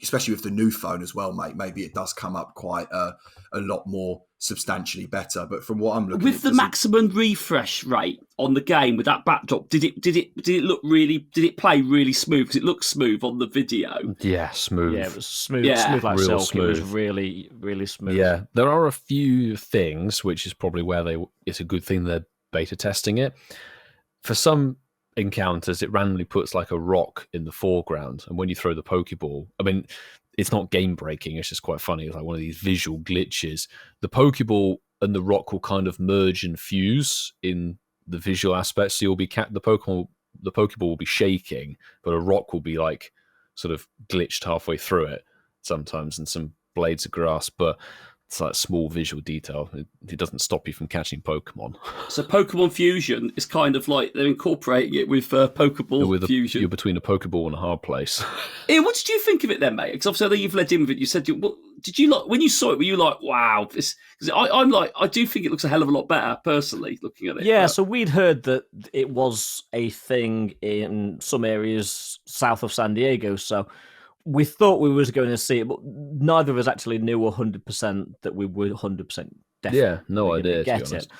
Especially with the new phone as well, mate. Maybe it does come up quite a lot more substantially better. But from what I'm looking with at, the maximum refresh rate on the game with that backdrop, did it look really? Did it play really smooth? Because it looked smooth on the video. Yeah, smooth. Yeah, it was smooth. Yeah. Smooth like Real silk. smooth. It was really, really smooth. Yeah, there are a few things which is probably where it's a good thing they're beta testing it. For some encounters, it randomly puts like a rock in the foreground, and when you throw the Pokeball, I mean, it's not game breaking, it's just quite funny. It's like one of these visual glitches. The Pokeball and the rock will kind of merge and fuse in the visual aspects. So you'll be the Pokeball will be shaking, but a rock will be like sort of glitched halfway through it sometimes, and some blades of grass, but it's like small visual detail. It doesn't stop you from catching Pokemon. So Pokemon Fusion is kind of like they're incorporating it with Pokeball Fusion. You're between a Pokeball and a hard place. Ian, what did you think of it then, mate? Because obviously I know you've led in with it. You said, did you like when you saw it? Were you like, wow? Because I'm like, I do think it looks a hell of a lot better personally looking at it. Yeah, so we'd heard that it was a thing in some areas south of San Diego. So we thought we was going to see it, but neither of us actually knew 100% that we would 100% definitely. Yeah, no idea, get to be honest. it.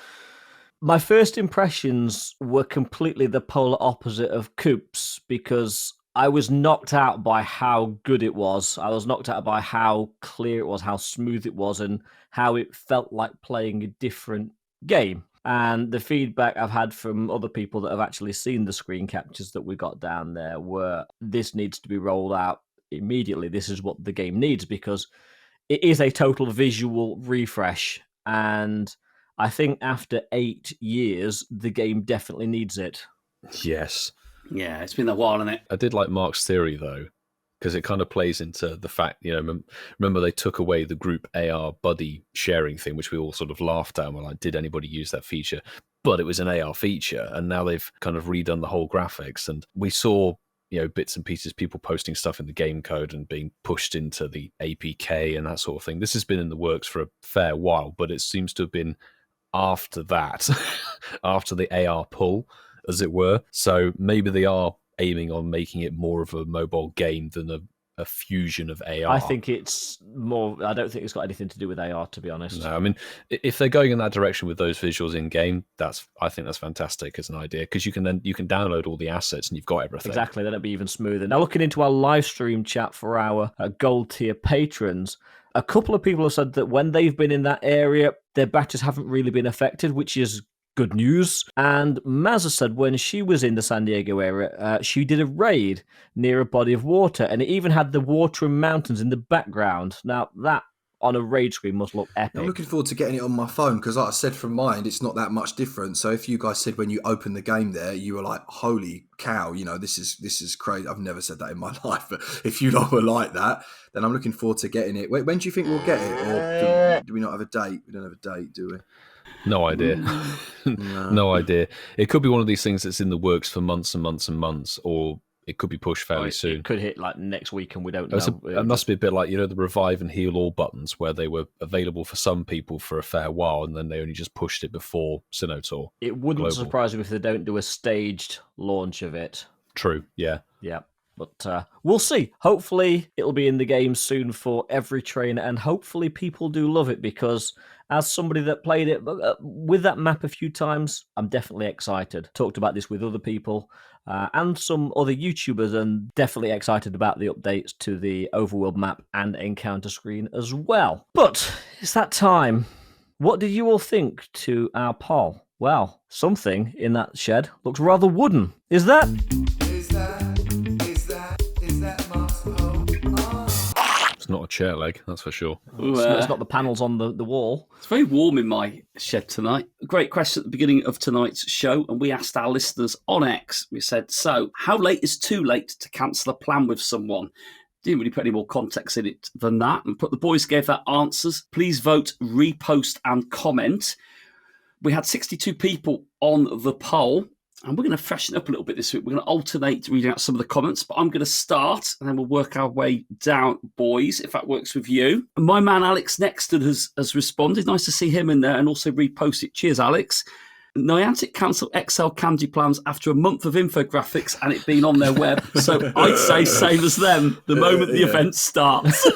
My first impressions were completely the polar opposite of Coops because I was knocked out by how good it was. I was knocked out by how clear it was, how smooth it was, and how it felt like playing a different game. And the feedback I've had from other people that have actually seen the screen captures that we got down there were this needs to be rolled out immediately. This is what the game needs because it is a total visual refresh. And I think after 8 years, the game definitely needs it. Yes. Yeah, it's been a while, hasn't it? I did like Mark's theory, though, because it kind of plays into the fact, remember they took away the group AR buddy sharing thing, which we all sort of laughed at and were like, did anybody use that feature? But it was an AR feature, and now they've kind of redone the whole graphics. And we saw, bits and pieces, people posting stuff in the game code and being pushed into the APK and that sort of thing. This has been in the works for a fair while, but it seems to have been after that, after the AR pull, as it were. So maybe they are aiming on making it more of a mobile game than a fusion of AR. I think it's more. I don't think it's got anything to do with AR, to be honest. No, I mean, if they're going in that direction with those visuals in game, I think that's fantastic as an idea because you can download all the assets and you've got everything. Exactly, then it'll be even smoother. Now, looking into our live stream chat for our gold tier patrons, a couple of people have said that when they've been in that area, their batteries haven't really been affected, which is good news. And Mazza said when she was in the San Diego area, she did a raid near a body of water, and it even had the water and mountains in the background. Now, that on a raid screen must look epic. I'm looking forward to getting it on my phone because, like I said, from my end, it's not that much different. So if you guys said when you opened the game there, you were like, holy cow, this is crazy. I've never said that in my life, but if you lot were like that, then I'm looking forward to getting it. When do you think we'll get it? Or do we not have a date? We don't have a date, do we? No idea. No idea. It could be one of these things that's in the works for months and months and months, or it could be pushed fairly soon. It could hit like next week, and we don't know. It must be a bit like, you know, the revive and heal all buttons, where they were available for some people for a fair while, and then they only just pushed it before Sinnoh. It wouldn't Global. surprise me if they don't do a staged launch of it. True, yeah. Yeah. But we'll see. Hopefully, it'll be in the game soon for every trainer, and hopefully people do love it, because as somebody that played it with that map a few times, I'm definitely excited. Talked about this with other people and some other YouTubers, and definitely excited about the updates to the overworld map and encounter screen as well. But it's that time. What did you all think to our poll? Well, something in that shed looks rather wooden. Is that It's not a chair leg, that's for sure. it's not the panels on the wall. It's very warm in my shed tonight. A great question at the beginning of tonight's show, and we asked our listeners on X. We said, so how late is too late to cancel a plan with someone? Didn't really put any more context in it than that. And the boys gave their answers. Please vote, repost, and comment. We had 62 people on the poll, and we're going to freshen up a little bit this week. We're going to alternate reading out some of the comments, but I'm going to start, and then we'll work our way down, boys, if that works with you. And my man Alex Nexton has responded. Nice to see him in there, and also repost it. Cheers, Alex. Niantic cancelled Excel candy plans after a month of infographics and it being on their web. So I'd say same as them the moment the event starts.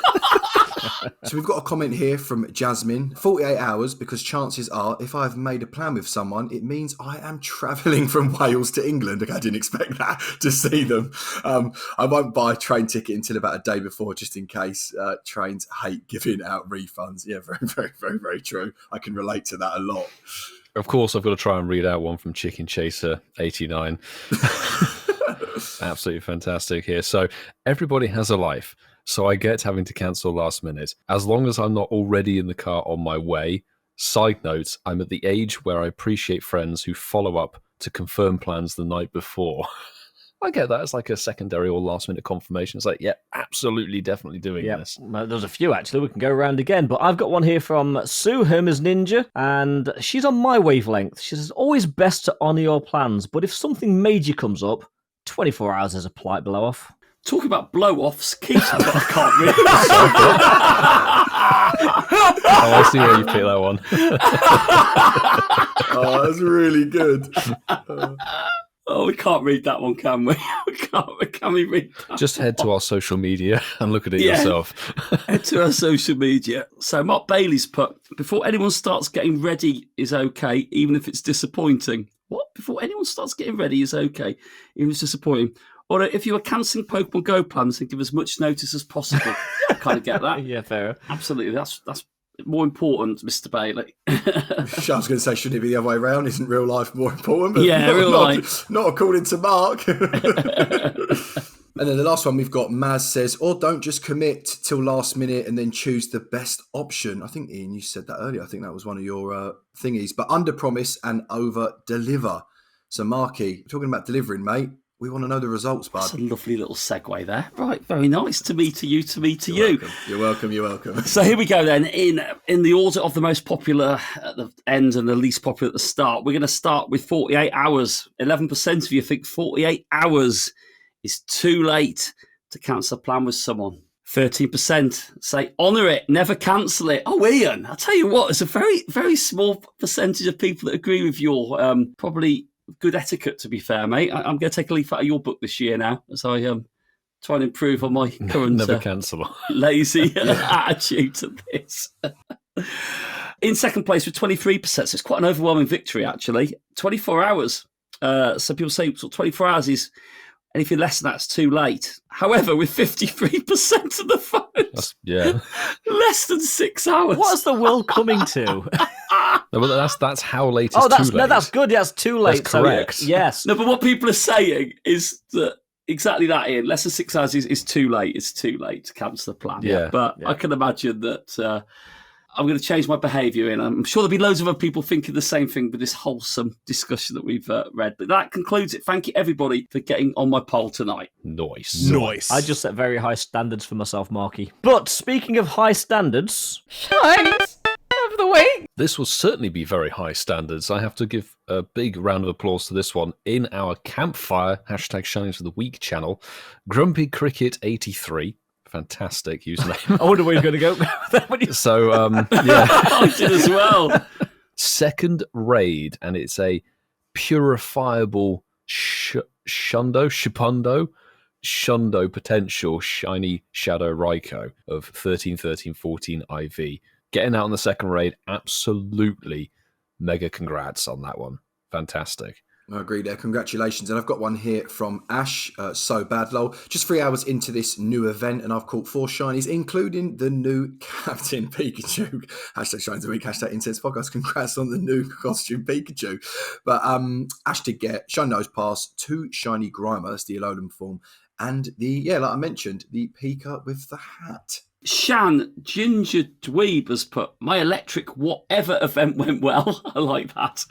So we've got a comment here from Jasmine. 48 hours, because chances are if I've made a plan with someone, it means I am travelling from Wales to England. Okay, I didn't expect that to see them. I won't buy a train ticket until about a day before, just in case. Trains hate giving out refunds. Yeah, very, very, very, very true. I can relate to that a lot. Of course, I've got to try and read out one from Chicken Chaser 89. Absolutely fantastic here. So everybody has a life. So I get having to cancel last minute. As long as I'm not already in the car on my way. Side note, I'm at the age where I appreciate friends who follow up to confirm plans the night before. I get that as like a secondary or last minute confirmation. It's like, yeah, absolutely, definitely doing this. Well, there's a few actually. We can go around again, but I've got one here from Sue Hermes Ninja, and she's on my wavelength. She says, always best to honour your plans, but if something major comes up, 24 hours is a polite blow off. Talk about blow-offs, Keith. I can't read. Oh, I see where you picked that one. Oh, that's really good. Oh, we can't read that one, can we? Can we read that? Just head to our social media and look at it yourself. Head to our social media. So Mark Bailey's put, before anyone starts getting ready is okay, even if it's disappointing. What? Before anyone starts getting ready is okay, even if it's disappointing. Or if you are cancelling Pokemon Go plans, then give as much notice as possible. I kind of get that. Yeah, fair. Absolutely. That's more important, Mr. Bailey. I was going to say, shouldn't it be the other way around? Isn't real life more important? But yeah, real life. Not according to Mark. And then the last one we've got, Maz says, or don't just commit till last minute and then choose the best option. I think, Ian, you said that earlier. I think that was one of your thingies. But under promise and over deliver. So, Marky, we're talking about delivering, mate. We want to know the results, bud. That's a lovely little segue there. Right, very nice. To me, to you, to me, to You're you. welcome. You're welcome. You're welcome. So here we go then. In the order of the most popular at the end and the least popular at the start, we're going to start with 48 hours. 11% of you think 48 hours is too late to cancel a plan with someone. 13% say honour it, never cancel it. Oh, Ian, I'll tell you what, it's a very, very small percentage of people that agree with your probably good etiquette, to be fair, mate. I'm going to take a leaf out of your book this year now as I try and improve on my current Never cancel. lazy attitude to this. In second place with 23%, so it's quite an overwhelming victory, actually. 24 hours. So people say 24 hours is anything less than that's too late. However, with 53% of the votes, less than 6 hours. What's the world coming to? No, but that's how late is too late. No, that's good. That's too late. That's correct. So, yes. No, but what people are saying is that exactly that, Ian. Less than 6 hours is too late. It's too late to cancel the plan. Yeah. But I can imagine that I'm going to change my behaviour, and I'm sure there'll be loads of other people thinking the same thing with this wholesome discussion that we've read. But that concludes it. Thank you, everybody, for getting on my poll tonight. Nice. I just set very high standards for myself, Marky. But speaking of high standards... Shines! Never of the week. This will certainly be very high standards. I have to give a big round of applause to this one. In our campfire, #Shinies of the Week channel, Grumpy Cricket 83. Fantastic username. I wonder where you're going to go. So, yeah. I did as well. Second raid, and it's a purifiable Shundo potential shiny Shadow Raikou of 13-13-14 IV. Getting out on the second raid, absolutely mega congrats on that one. Fantastic. I agree there. Congratulations. And I've got one here from Ash. So bad, lol. Just 3 hours into this new event, and I've caught 4 shinies, including the new Captain Pikachu. #Shinies of the Week, #Incensed Podcast. Congrats on the new costume Pikachu. But Ash did get Shiny Nose Pass, 2 shiny Grimer, that's the Alolan form, and like I mentioned, the Pika with the hat. Shan Ginger Dweeb has put, my electric whatever event went well. I like that.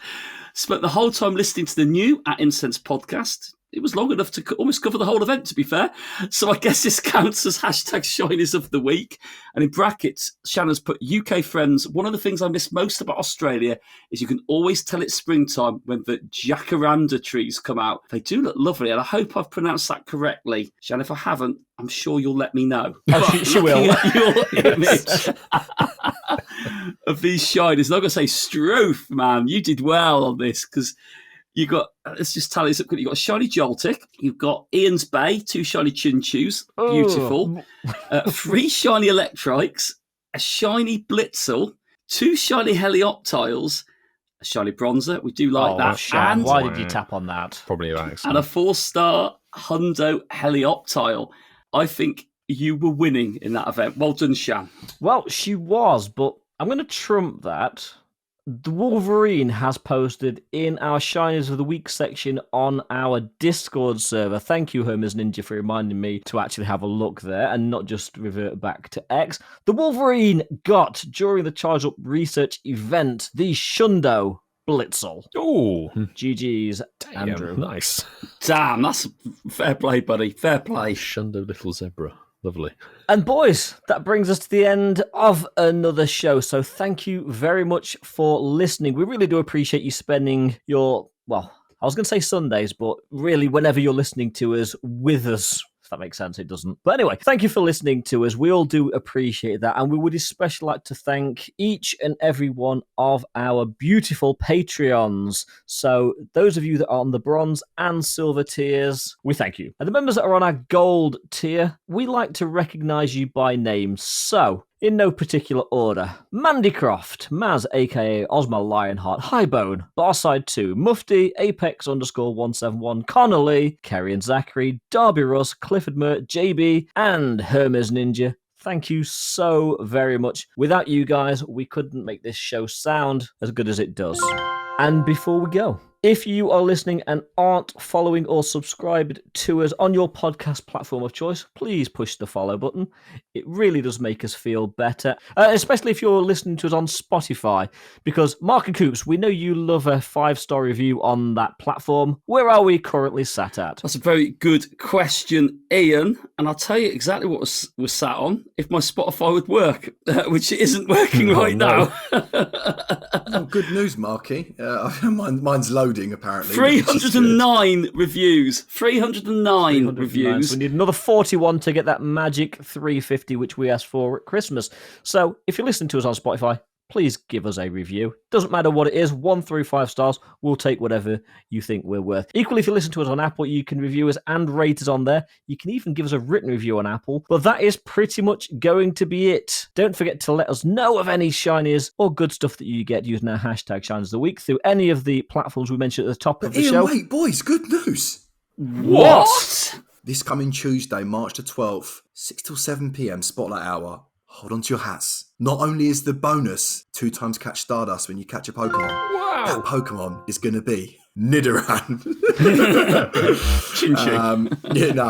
Spent the whole time listening to the new @Incensed podcast. It was long enough to almost cover the whole event, to be fair. So I guess this counts as #Shinies of the Week. And in brackets, Shanna's put, UK friends, one of the things I miss most about Australia is you can always tell it's springtime when the jacaranda trees come out. They do look lovely, and I hope I've pronounced that correctly. Shanna, if I haven't, I'm sure you'll let me know. Oh, she will. Your image of these shinies. I'm going to say, Struth, man, you did well on this, because you got, let's just tally this up quickly. You've got a shiny Joltik, you've got Ian's Bay, 2 shiny Chinchus, beautiful, 3 shiny Electrics, a shiny Blitzel, 2 shiny Helioptiles, a shiny Bronzer, we do like that. Shan, why did you tap on that? Probably an accident. And a 4-star Hundo Helioptile. I think you were winning in that event. Well done, Shan. Well, she was, but I'm going to trump that. The Wolverine has posted in our Shinies of the Week section on our Discord server. Thank you, Hermes Ninja, for reminding me to actually have a look there and not just revert back to X. The Wolverine got, during the Charge Up Research event, the Shundo Blitzel. Oh, GG's, Andrew. Nice. Damn, that's fair play, buddy. Fair play. Shundo little zebra. Lovely. And boys, that brings us to the end of another show. So thank you very much for listening. We really do appreciate you spending your, well, I was going to say Sundays, but really whenever you're listening to us with us. If that makes sense, it doesn't. But anyway, thank you for listening to us. We all do appreciate that. And we would especially like to thank each and every one of our beautiful Patreons. So those of you that are on the bronze and silver tiers, we thank you. And the members that are on our gold tier, we like to recognize you by name. So, in no particular order, Mandy Croft, Maz aka Ozma Lionheart, Highbone, Barside 2, Mufti, Apex_171, Connolly, Kerry and Zachary, Darby Russ, Clifford Mert, JB, and Hermes Ninja. Thank you so very much. Without you guys, we couldn't make this show sound as good as it does. And before we go, if you are listening and aren't following or subscribed to us on your podcast platform of choice, please push the follow button. It really does make us feel better, especially if you're listening to us on Spotify, because Mark and Coops, we know you love a 5-star review on that platform. Where are we currently sat at? That's a very good question, Ian. And I'll tell you exactly what we're sat on if my Spotify would work, which it isn't working right now. Oh, good news, Marky. Mine's loading, apparently. 309 reviews. 309 reviews. So we need another 41 to get that magic 350, which we asked for at Christmas. So if you're listening to us on Spotify, please give us a review. Doesn't matter what it is, 1 through 5 stars. We'll take whatever you think we're worth. Equally, if you listen to us on Apple, you can review us and rate us on there. You can even give us a written review on Apple. But that is pretty much going to be it. Don't forget to let us know of any shinies or good stuff that you get using our #Shinies of the Week through any of the platforms we mentioned at the top of the show. Wait, boys, good news. What? This coming Tuesday, March the 12th, 6 till 7 p.m, Spotlight Hour. Hold on to your hats. Not only is the bonus 2 times catch Stardust when you catch a Pokemon, that Pokemon is going to be Nidoran.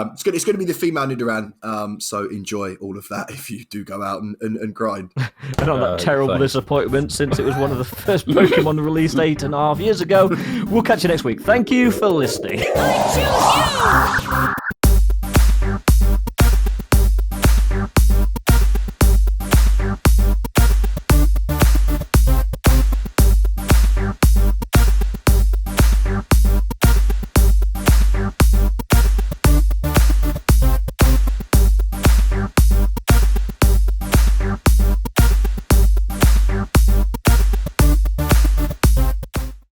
It's going to be the female Nidoran. So enjoy all of that if you do go out and grind. And on that terrible disappointment, since it was one of the first Pokemon released 8.5 years ago, we'll catch you next week. Thank you for listening. I choose you!